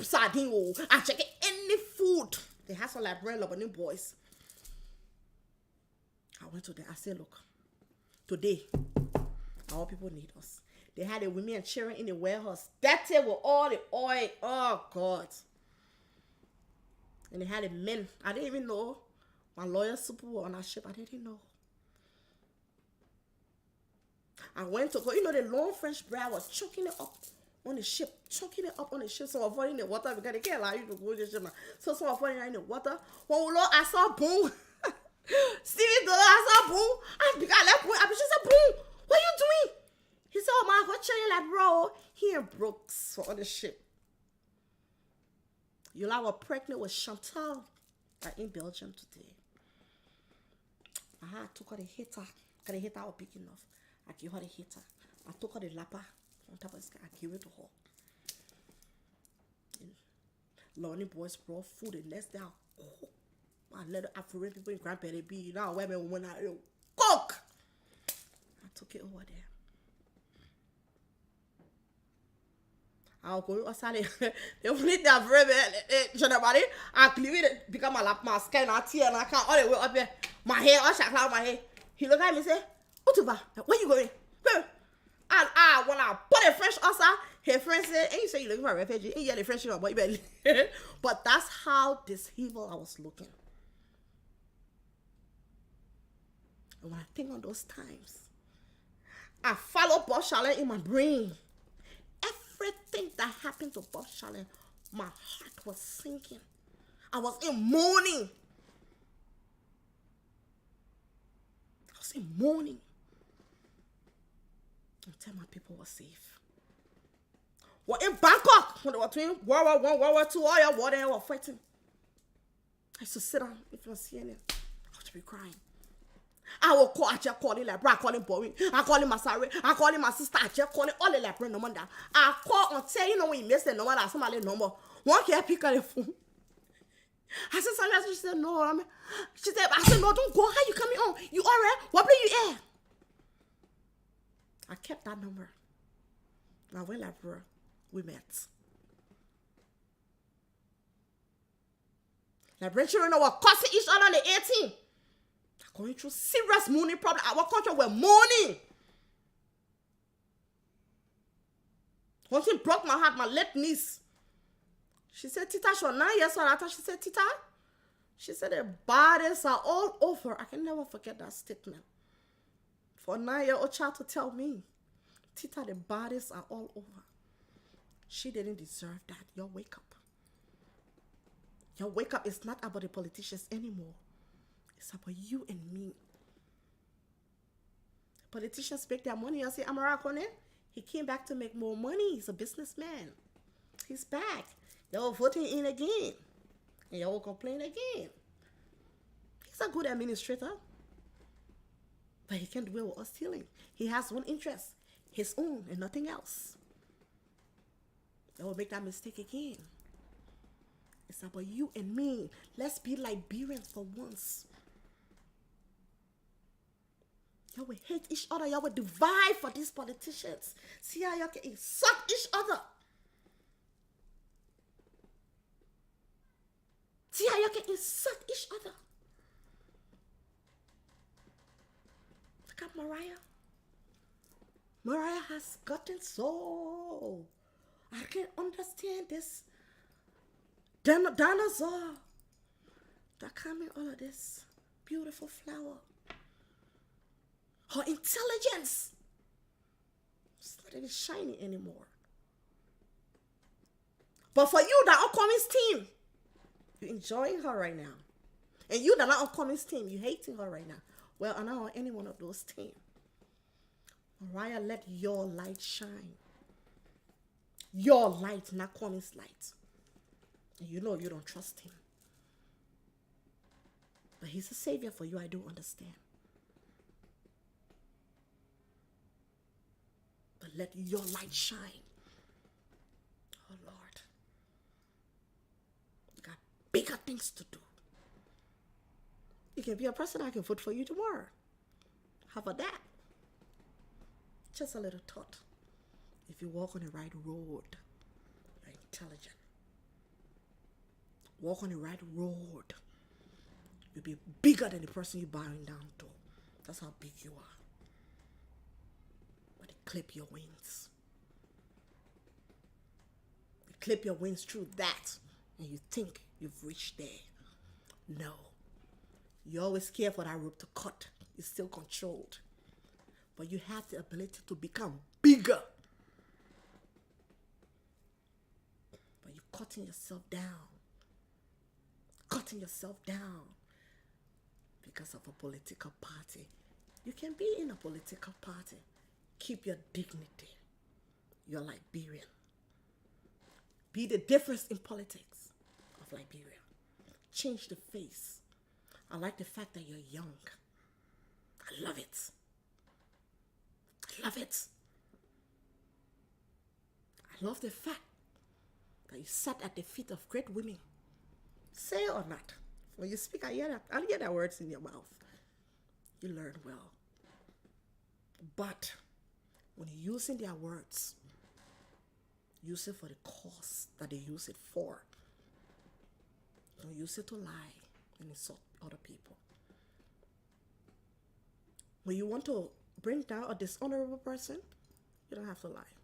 Sardine, I check it. Any food. They have some like bread, Lebanese boys. I went to them. I said, look, today, our people need us. They had the women and children in the warehouse. That table, all the oil. Oh, God. And they had the men. I didn't even know. My lawyer super was on that ship. I didn't know. I went to go, the long French bread was choking it up on the ship. Choking it up on the ship. So avoiding the water because they can't allow you to go to the ship. So avoiding it in the water. When we look, I saw boom. Stevie Dollar, I saw boom. I got left boom. She said, boom, what are you doing? He said, oh my God, chilling like bro. He in Brooks for all the shit. Yola was pregnant with Chantal in Belgium today. I took her the hitter. Because the hitter was big enough. I gave her the hitter. I took her the lapper on top of the sky. I gave it to her. Lonnie boys brought food the next day. I cook. I let the African people in Grandparent be. Now women when I cook. I took it over there. I'll go outside. They flip that very bad. I clean it because my skin and tear and I can't all the way up here. My hair, I shall cloud my hair. He look at me and say, Utuba, where you going? And when I put a French outside, her friend said, and you say you looking for a refugee, and you the French but but that's how this evil I was looking. And when I think on those times, I follow Bob Charlene in my brain. Everything that happened to Bob Charlene, my heart was sinking. I was in mourning. Until my people were safe. Well, in Bangkok, when they were doing World War I, World War II, all your war, they were fighting. I used to sit down if you're seeing it. I would be crying. I will call, I just call him like, I call him Boring, I call him Masari, I call him my sister, I just call him all the like, no matter. I call and tell you know when you miss the number, that's somebody number. One can't pick up the phone. I said, somebody else, she said, no. She said, I said, no, don't go. How you coming on? You all right? What play you at? I kept that number. And I went like, bro, we met. Like, bro, children were cussing each other on the 18th. Going through serious mourning problem. Our country were mourning. One thing broke my heart, my late niece. She said, Tita, she was 9 years old. After she said, Tita, she said, the bodies are all over. I can never forget that statement. For a 9-year-old child to tell me, Tita, the bodies are all over. She didn't deserve that. Your wake up. Your wake up is not about the politicians anymore. It's about you and me. Politicians make their money. I say, Amara Kone, he came back to make more money. He's a businessman. He's back. Y'all voting in again. And y'all complain again. He's a good administrator. But he can't do it with us stealing. He has one interest. His own and nothing else. They will make that mistake again. It's about you and me. Let's be Liberians for once. Y'all will hate each other. Y'all will divide for these politicians. See how y'all can insult each other. See how y'all can insult each other. Look at Mariah. Mariah has gotten so... I can't understand this. Dinosaur. That come in all of this beautiful flower. Her intelligence. It's not even shiny anymore. But for you, that Uncommons team, you're enjoying her right now. And you, that not Uncommons team, you're hating her right now. Well, I'm not on any one of those teams. Mariah, let your light shine. Your light, not Kwami's light. And you know you don't trust him. But he's a savior for you, I do understand. But let your light shine. Oh Lord. You got bigger things to do. You can be a person I can vote for you tomorrow. How about that? Just a little thought. If you walk on the right road, you're intelligent. Walk on the right road. You'll be bigger than the person you're bowing down to. That's how big you are. But they clip your wings. They clip your wings through that, and you think you've reached there. No. You always care for that rope to cut. You're still controlled. But you have the ability to become bigger. But you're cutting yourself down. Cutting yourself down. because of a political party. You can be in a political party. Keep your dignity. You're Liberian. Be the difference in politics of Liberia. Change the face. I like the fact that you're young. I love it. I love it. I love the fact that you sat at the feet of great women. Say it or not. When you speak, I hear that words in your mouth. You learn well. But when you're using their words, use it for the cause that they use it for. Don't use it to lie and insult other people. When you want to bring down a dishonorable person, you don't have to lie.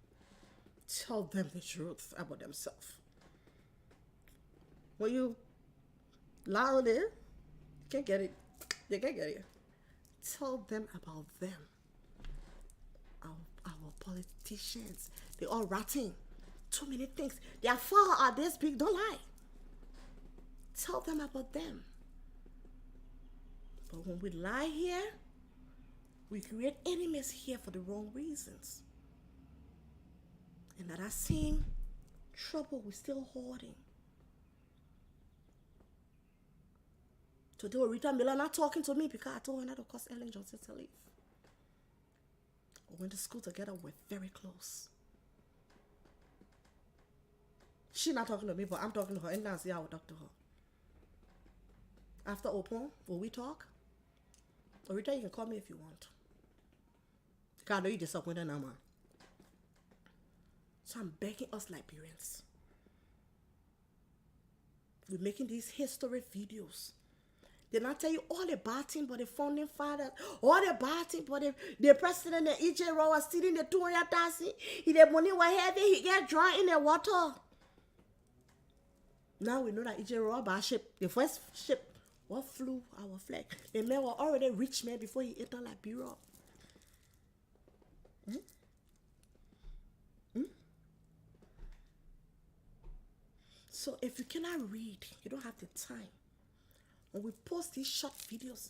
Tell them the truth about themselves. When you lie on it, you can't get it. You can't get it. Tell them about them. Our politicians, they all ratting. Too many things. Their fault are this big. Don't lie. Tell them about them. But when we lie here, we create enemies here for the wrong reasons. And that same trouble we're still hoarding. Today, Rita Miller not talking to me because I told her not to cause Ellen Johnson to leave. We went to school together. We're very close. She's not talking to me, but I'm talking to her. And now see, I will talk to her. After Open, will we talk? Or Rita, you can call me if you want. Because I know you're disappointed now, man. So I'm begging us Liberians. We're making these historic videos. They not tell you all the bad things but the founding fathers, all the bad things but the president, the EJ Rowe was stealing the 200,000. The money was heavy, he get drowned in the water. Now we know that EJ Rowe bought ship. The first ship what flew our flag. The man was already rich man before he entered Liberia. So if you cannot read, you don't have the time. When we post these short videos,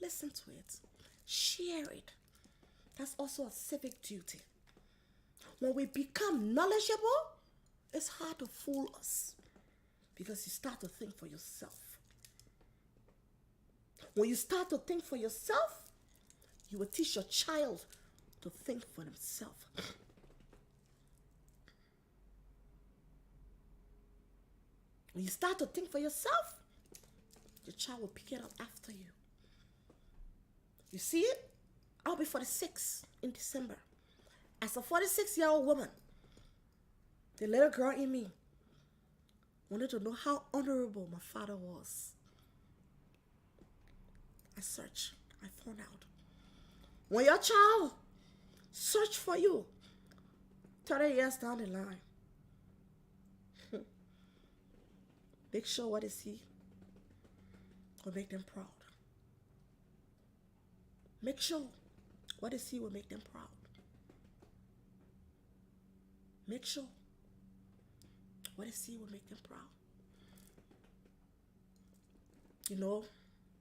listen to it. Share it. That's also a civic duty. When we become knowledgeable, it's hard to fool us because you start to think for yourself. When you start to think for yourself, you will teach your child to think for themselves. When you start to think for yourself, your child will pick it up after you. You see it? I'll be 46 in December. As a 46-year-old woman, the little girl in me wanted to know how honorable my father was. I searched. I found out. When your child search for you 30 years down the line, make sure what they see will make them proud. Make sure what they see will make them proud. Make sure what they see will make them proud. You know,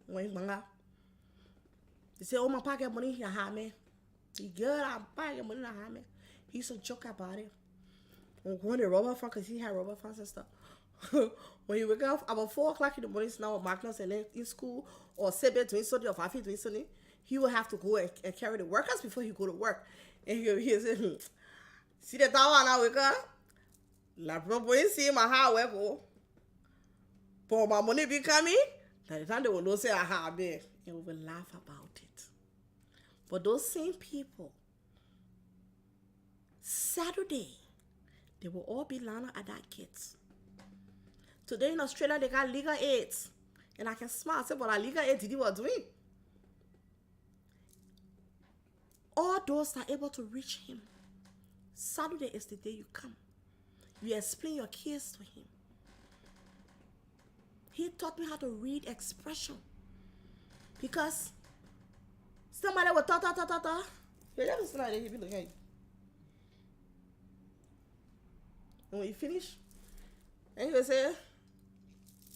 when manga, they say, oh, my pocket money here, me. He good, I'm pocket money here, me. He used to joke about it. When the rubber farm, because he had rubber farms and stuff. When you wake up about 4 o'clock in the morning, now Magnus and then in school, or Sebe doing something, or Fafi doing something, he will have to go and carry the workers before he go to work. And he say, see the tower now, wake up? La boy see my how we go. For my money be coming, by the time they will know say aha me, and we will laugh about it. But those same people, Saturday, they will all be learning at that kids. Today in Australia, they got legal aid. And I can smile and say, but legal aid did what doing? All those that are able to reach him, Saturday is the day you come. You explain your case to him. He taught me how to read expression. Because somebody will talk. You never see like that, he be looking at you. And when you finish, and you will say,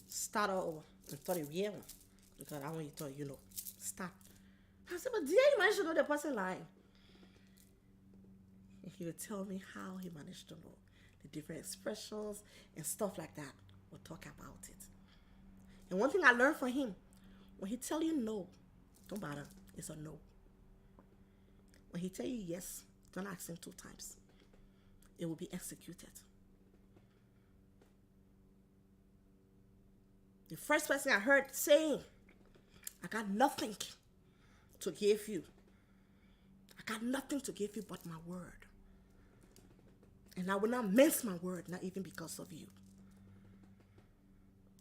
start over. And start a real one. Because I want you to, start. I said, but dear, you managed to know the person lying. And he would tell me how he managed to know the different expressions and stuff like that. We'll talk about it. And one thing I learned from him, when he tell you no, don't bother. It's a no. When he tell you yes, don't ask him 2 times. It will be executed. The first person I heard saying, I got nothing to give you. I got nothing to give you but my word. And I will not mince my word, not even because of you.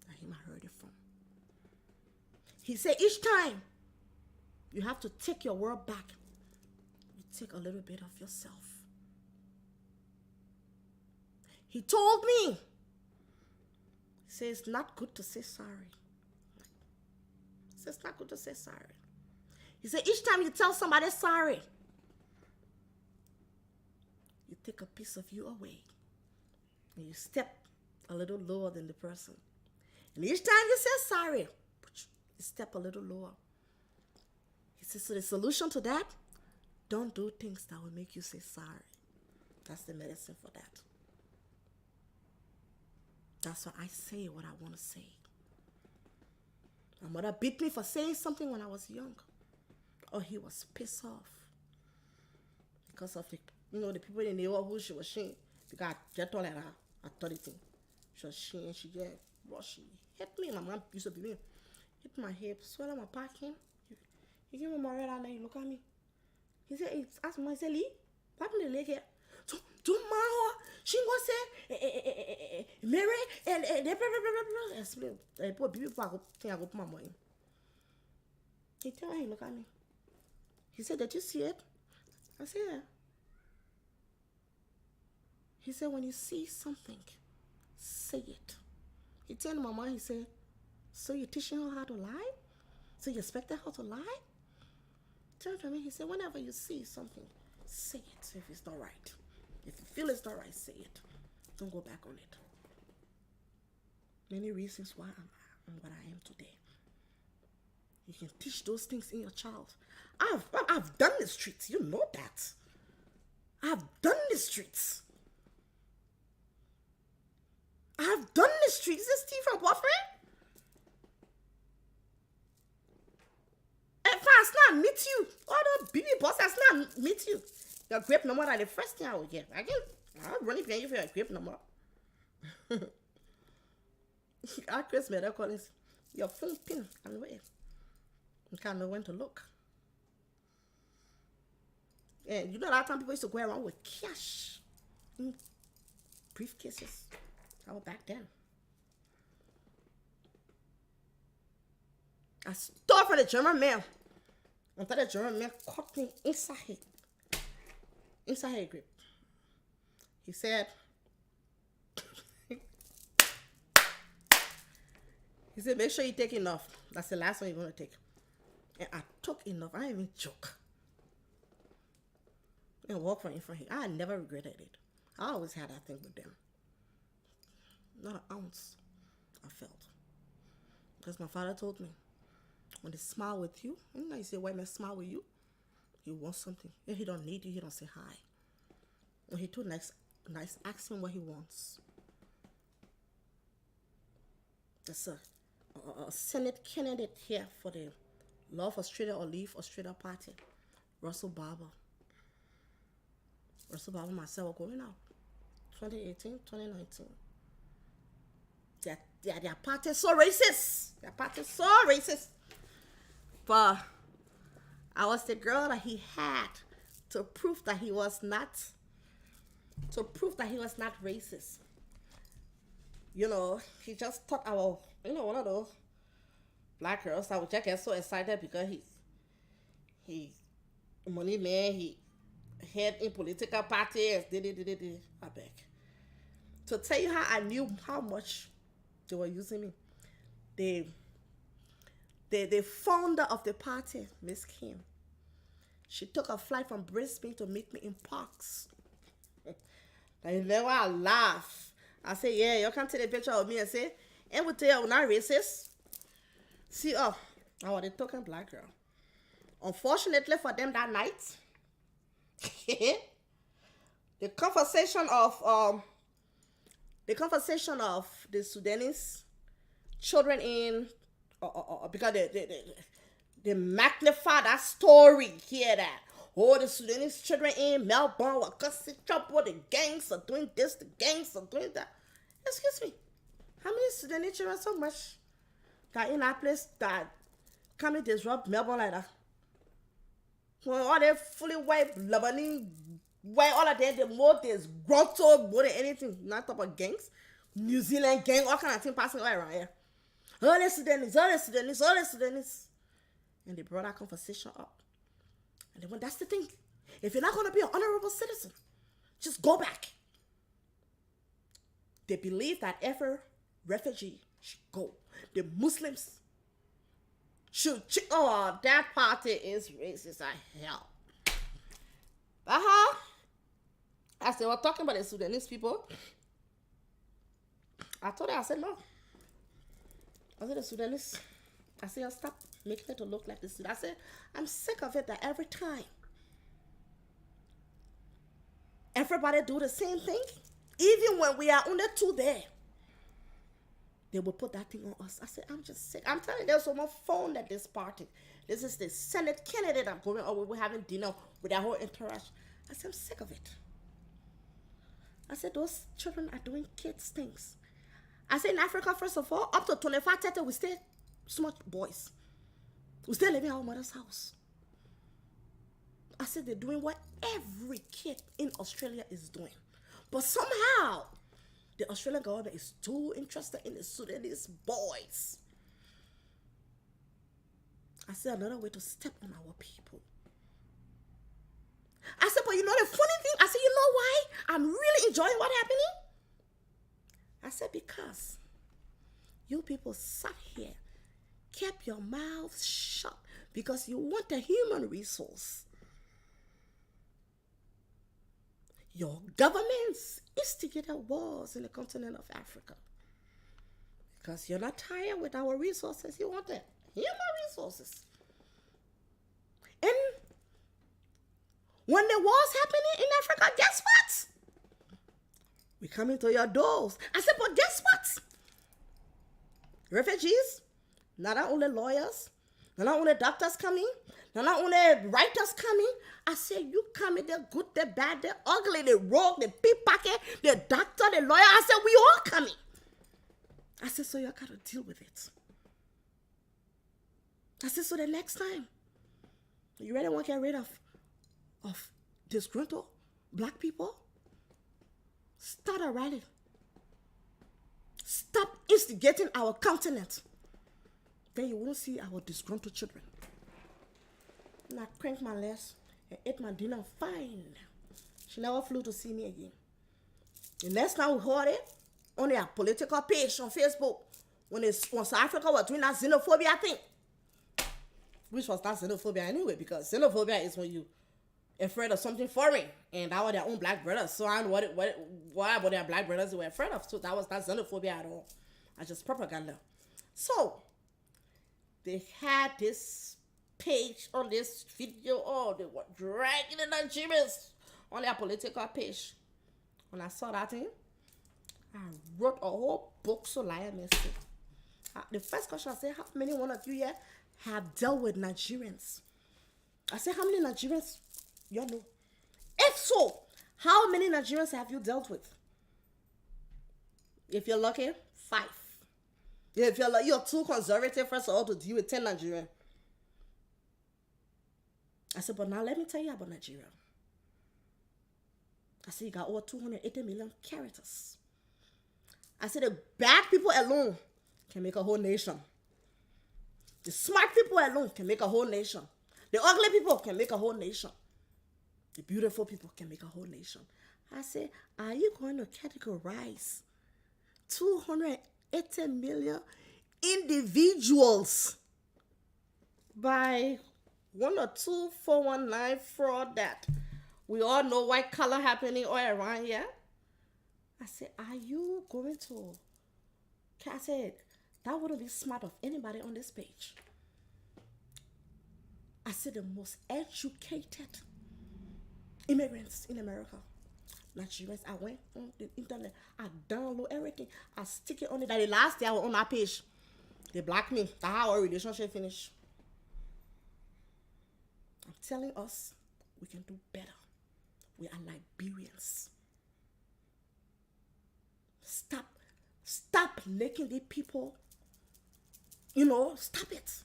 That's him I heard it from. He said each time you have to take your word back, you take a little bit of yourself. He told me, he says it's not good to say sorry. He says it's not good to say sorry. He said each time you tell somebody sorry, you take a piece of you away. And you step a little lower than the person. And each time you say sorry, you step a little lower. He says, so the solution to that, don't do things that will make you say sorry. That's the medicine for that. That's why I say what I want to say. My mother beat me for saying something when I was young. Or he was pissed off. Because of the, the people in the neighborhood she was seeing. Because I just told her authority. She was seeing, she just rushed. She hit me. My mom used to be me. Hit my hip, swallow my parking. He gave me my red eye and he look at me. He said, ask me, I said, Lee, what happened to the leg here? Tomorrow, she was say, Mary, and explain. I put people I go put my money. He tell me, look at me. He said, did you see it? I said, yeah. He said, when you see something, say it. He told my mom, he said, so you're teaching her how to lie? So you expect her to lie? Turned to me, he said, whenever you see something, say it if it's not right. If you feel it's not right, say it. Don't go back on it. Many reasons why I'm what I am today. You can teach those things in your child. I've done the streets. You know that. I've done the streets. I've done the streets. Is this Steve from boyfriend? If I not meet you, all the baby boss has not meet you. Your grape number are the first thing I will get. I'll run it you for your grape number. Our Chris made a call is your phone pin and wait. You can't know when to look. And you know that time people used to go around with cash in briefcases. That was back then. I stole from the German man. Until the German man caught me inside his grip. He said, make sure you take enough. That's the last one you're going to take. And I took enough. I didn't even joke. And walk from in front of him. I never regretted it. I always had that thing with them. Not an ounce I felt. Because my father told me, when they smile with you, you say white man smile with you, he wants something. If he don't need you, he don't say hi. When he too nice, ask him what he wants. There's a Senate candidate here for the Love Australia or Leave Australia Party, Russell Barber. Russell Barber and myself were going out. 2018, 2019. Their party is so racist. Their party is so racist. But I was the girl that he had to prove that he was not racist. He just thought I was, one of those black girls that would just get so excited because he money man, he had in political parties, I beg. To tell you how I knew how much they were using me. The founder of the party, Miss Kim, she took a flight from Brisbane to meet me in Parks. And then I laugh. I say, yeah, you can take a picture of me and say, and we tell you I'm not racist. See, I was a token black girl. Unfortunately for them that night, the conversation of the Sudanese children in because they magnify that story here that the Sudanese children in Melbourne were causing trouble, the gangs are doing this, the gangs are doing that. Excuse me, how many Sudanese children so much that in that place that come and disrupt Melbourne like that? When all they fully white Lebanese white, all of them, the more there's grotto more than anything, not talk about gangs, New Zealand gang, all kind of things passing all around here. All the Sudanese. And they brought that conversation up. And then when that's the thing, if you're not going to be an honorable citizen, just go back. They believe that every refugee should go. The Muslims should, that party is racist as hell. As they were talking about the Sudanese people, I told her, I said, no. I said, the Sudanese, I said, stop making it to look like this. I said, I'm sick of it that every time everybody do the same thing, even when we are only two there, they will put that thing on us. I said, I'm just sick. I'm telling you, there's someone phone at this party. This is the Senate candidate I'm going over. We're having dinner with that whole interaction. I said, I'm sick of it. I said, those children are doing kids things. I said, in Africa, first of all, up to 25, 30, we stay small boys. We still living in our mother's house. I said, they're doing what every kid in Australia is doing. But somehow, the Australian government is too interested in the Sudanese boys. I said, another way to step on our people. I said, but you know the funny thing? I said, you know why I'm really enjoying what's happening? I said, because you people sat here, kept your mouths shut because you want a human resource. Your governments instigated wars in the continent of Africa because you're not tired with our resources. You want the human resources. And when the war's happening in Africa, guess what? We come into your doors. I said, but guess what? Refugees, not only lawyers, not only doctors coming, not only writers coming. I said, you coming, they're good, they're bad, they're ugly, they're rogue, they're pickpocket, they're doctor, they're lawyer. I said, we all coming. I said, so you got to deal with it. I said, so the next time, you really want to get rid of disgruntled black people? Start a rally. Stop instigating our continent. Then you won't see our disgruntled children. And I cranked my legs and ate my dinner fine. She never flew to see me again. The next time we heard it, on their political page on Facebook, when South Africa was doing that xenophobia thing. Which was not xenophobia anyway, because xenophobia is when you afraid of something foreign, and that was their own black brothers. So I don't know what about their black brothers they were afraid of. So that was not xenophobia at all. That's just propaganda. So they had this page on this video. Oh, they were dragging the Nigerians on their political page. When I saw that thing, I wrote a whole book so liar message. The first question I said, how many one of you here have dealt with Nigerians? I said, how many Nigerians you know? If so, how many Nigerians have you dealt with? If you're lucky, 5. If you're too conservative, first of all, to deal with 10 Nigerians. I said, but now let me tell you about Nigeria. I said, you got over 280 million characters. I said, the bad people alone can make a whole nation. The smart people alone can make a whole nation. The ugly people can make a whole nation. The beautiful people can make a whole nation. I said, are you going to categorize 280 million individuals by 1 or 2 419 fraud that we all know white color happening all around here? I said, are you going to? I said, that wouldn't be smart of anybody on this page. I see the most educated immigrants in America. Nigerians, I went on the internet, I download everything, I stick it on it. That the last day I was on that page, they blocked me. That's how our relationship finished. I'm telling us, we can do better. We are Liberians. Stop making the people, stop it.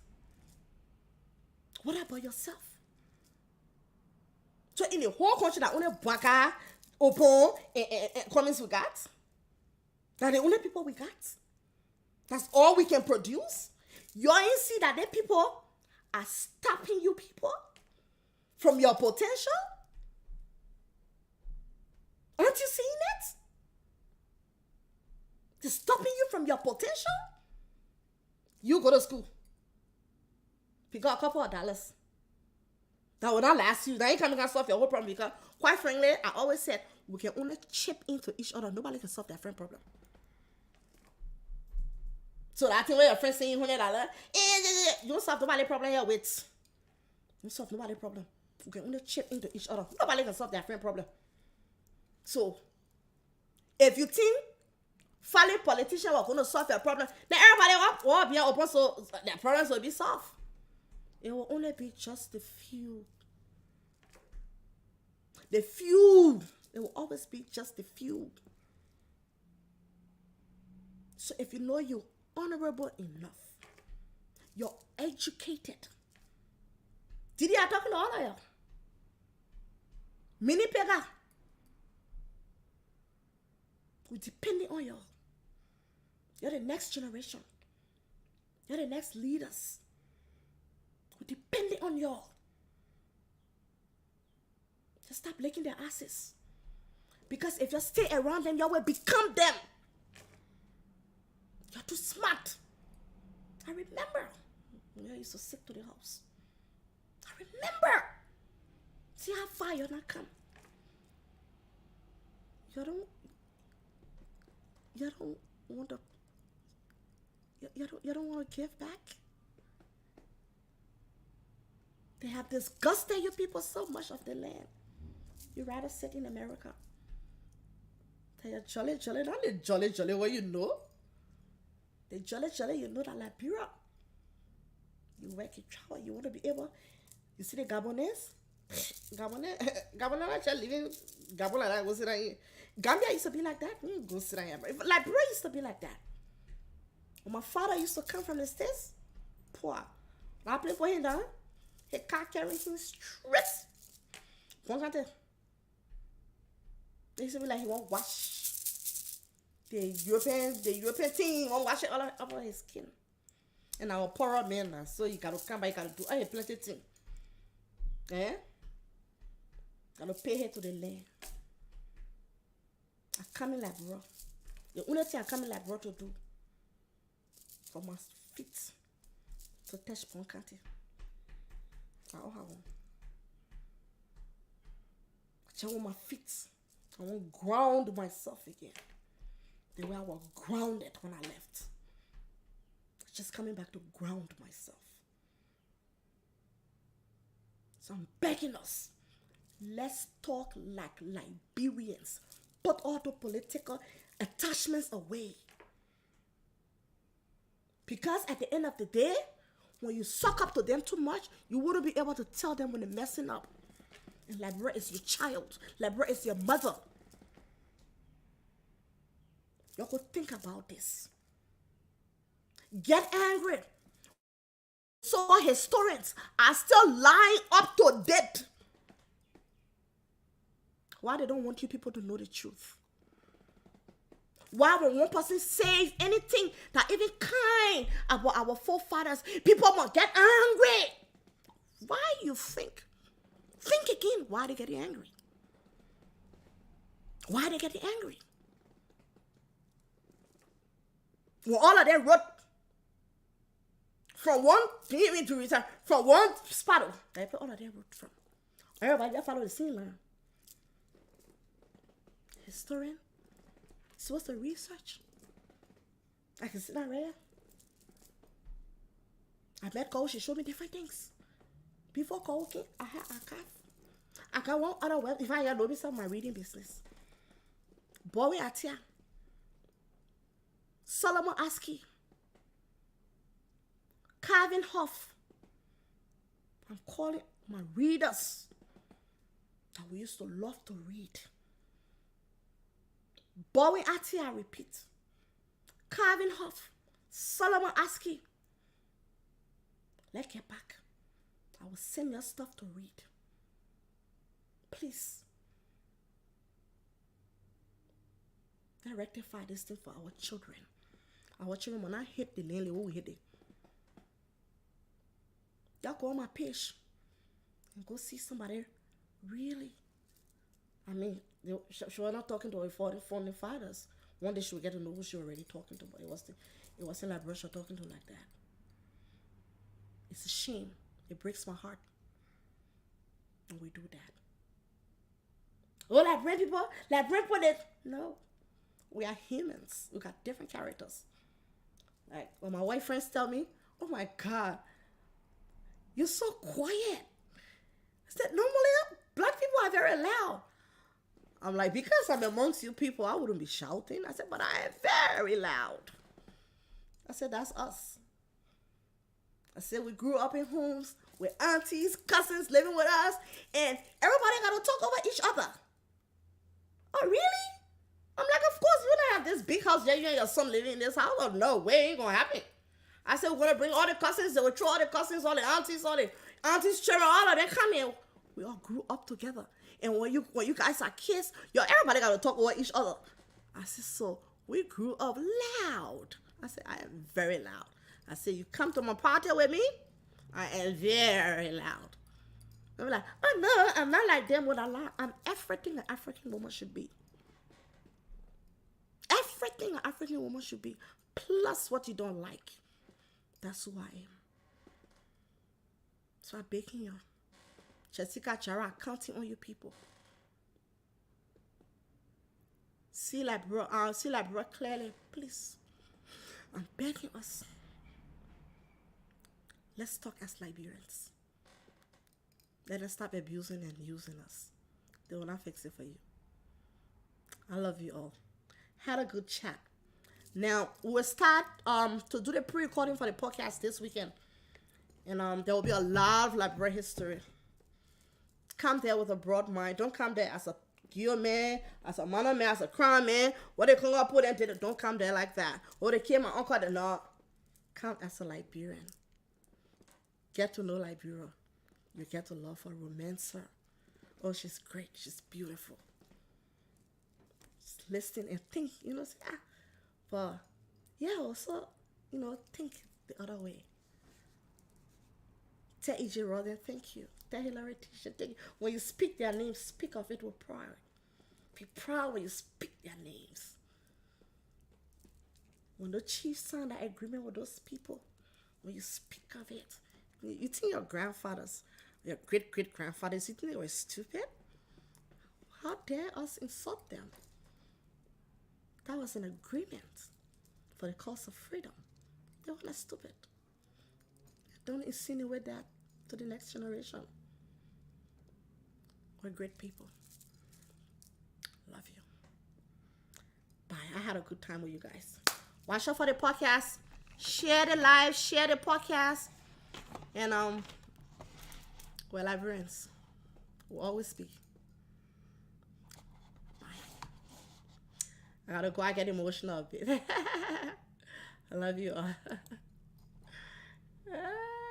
What about yourself? So in the whole country, that only Baka, Opon, and Cummins we got, that the only people we got. That's all we can produce. You ain't see that the people are stopping you people from your potential? Aren't you seeing it? They're stopping you from your potential? You go to school. Pick up a couple of dollars. That will not last you. That ain't coming to solve your whole problem, because quite frankly, I always said we can only chip into each other. Nobody can solve their friend problem. So that thing where your friend saying $100, you don't solve nobody's problem here. Wait. You don't solve nobody's problem. We can only chip into each other. Nobody can solve their friend problem. So, if you think falling politicians are going to solve your problem, then everybody will be open so their problems will be solved. It will only be just the few. The few. It will always be just the few. So if you know you're honorable enough, you're educated. Did you talking to all of you? Mini pega. We're depending on you. You're the next generation. You're the next leaders. We're depending on you. Just stop licking their asses. Because if you stay around them, you will become them. You're too smart. I remember when I used to sit to the house. I remember. See how far you're not come. You don't want to. You don't want to give back. They have disgusted you people so much of the land. You rather sit in America. They're jolly, not the jolly what you know. The jolly, you know that Liberia. You work, you travel, you want to be able. You see the Gabonese? Gabonese actually living Gabon like that. Go sit down here. Gambia used to be like that. Go sit down here. Liberia used to be like that. When my father used to come from the States, poor. I play for him down. He can't carry him straight. They used to be like he won't wash. The European team won't wash it all over his skin. And our poorer men now, so you gotta come by, you gotta do plenty thing. Gotta pay her to the land. I come in like bro. The only thing I come in like bro to do for my feet to touch Ponkati. I want my feet. I want to ground myself again. The way I was grounded when I left. Just coming back to ground myself. So I'm begging us. Let's talk like Liberians. Put all the political attachments away. Because at the end of the day, when you suck up to them too much, you wouldn't be able to tell them when they're messing up. And Liberia is your child. Liberia is your mother. You could think about this. Get angry. So historians are still lying up to date. Why they don't want you people to know the truth? Why when one person says anything that even kind about our forefathers, people must get angry? Why you think? Think again. Why they getting angry? Why they getting angry? When all of them wrote from one period to return, from one spot, they put all of them wrote from. Everybody that follow the same line. Historian. So what's the research? I can sit down right here. I met Cole, she showed me different things. Before cooking, I had archive. I got one other web. If I had noticed my reading business. Bowie Atia. Solomon Aski. Calvin Hoff. I'm calling my readers that we used to love to read. Bowie Atia, I repeat. Calvin Hoff. Solomon Aski. Let's get back. I will send your stuff to read. Please. Let's rectify this thing for our children. Our children will not hit the lane, they will hit it. Y'all go on my page and go see somebody really. I mean, she was not talking to her founding fathers. One day she would get to know who she was already talking to, but it wasn't like Russia talking to like that. It's a shame. It breaks my heart. And we do that. Oh, like brain people? Like brain people? No. We are humans. We got different characters. Like when my white friends tell me, oh my God, you're so quiet. I said, normally black people are very loud. I'm like, because I'm amongst you people, I wouldn't be shouting. I said, but I am very loud. I said, that's us. I said, we grew up in homes with aunties, cousins living with us, and everybody got to talk over each other. Oh, really? I'm like, of course, you don't have this big house. You and your son living in this house. Oh, no way, ain't going to happen. I said, we're going to bring all the cousins. They will throw all the cousins, all the aunties, children, all of them come in. We all grew up together. And when you guys are kids, everybody got to talk over each other. I said, so we grew up loud. I said, I am very loud. I said, you come to my party with me? I am very loud. I'm like, oh no, I'm not like them with a lot. I'm everything an African woman should be. Everything an African woman should be. Plus what you don't like. That's who I am. So I'm begging you. Jessica Chara, counting on you people. See like bro clearly, please. I'm begging us. Let's talk as Liberians. Let us stop abusing and using us. They will not fix it for you. I love you all. Had a good chat. Now, we'll start to do the pre-recording for the podcast this weekend. And there will be a lot of Liberia history. Come there with a broad mind. Don't come there as a gear man, as a man, as a crime man. What they come up with and did, don't come there like that. Or they came my uncle and not. Come as a Liberian. Get to know Liberia. You get to love her, romance her. Oh, she's great. She's beautiful. Just listen and think, say, but yeah, also, think the other way. Tell E.J. Rodden, thank you. Tell Hillary Tisha, thank you. When you speak their names, speak of it with pride. Be proud when you speak their names. When the chief signed that agreement with those people, when you speak of it, you think your grandfathers, your great-great-grandfathers, you think they were stupid? How dare us insult them? That was an agreement for the cause of freedom. They were not stupid. Don't insinuate that to the next generation. We're great people. Love you. Bye. I had a good time with you guys. Watch out for the podcast. Share the live. Share the podcast. And we're Liberians. We'll always be. Bye. I gotta go. I get emotional a bit. I love you all.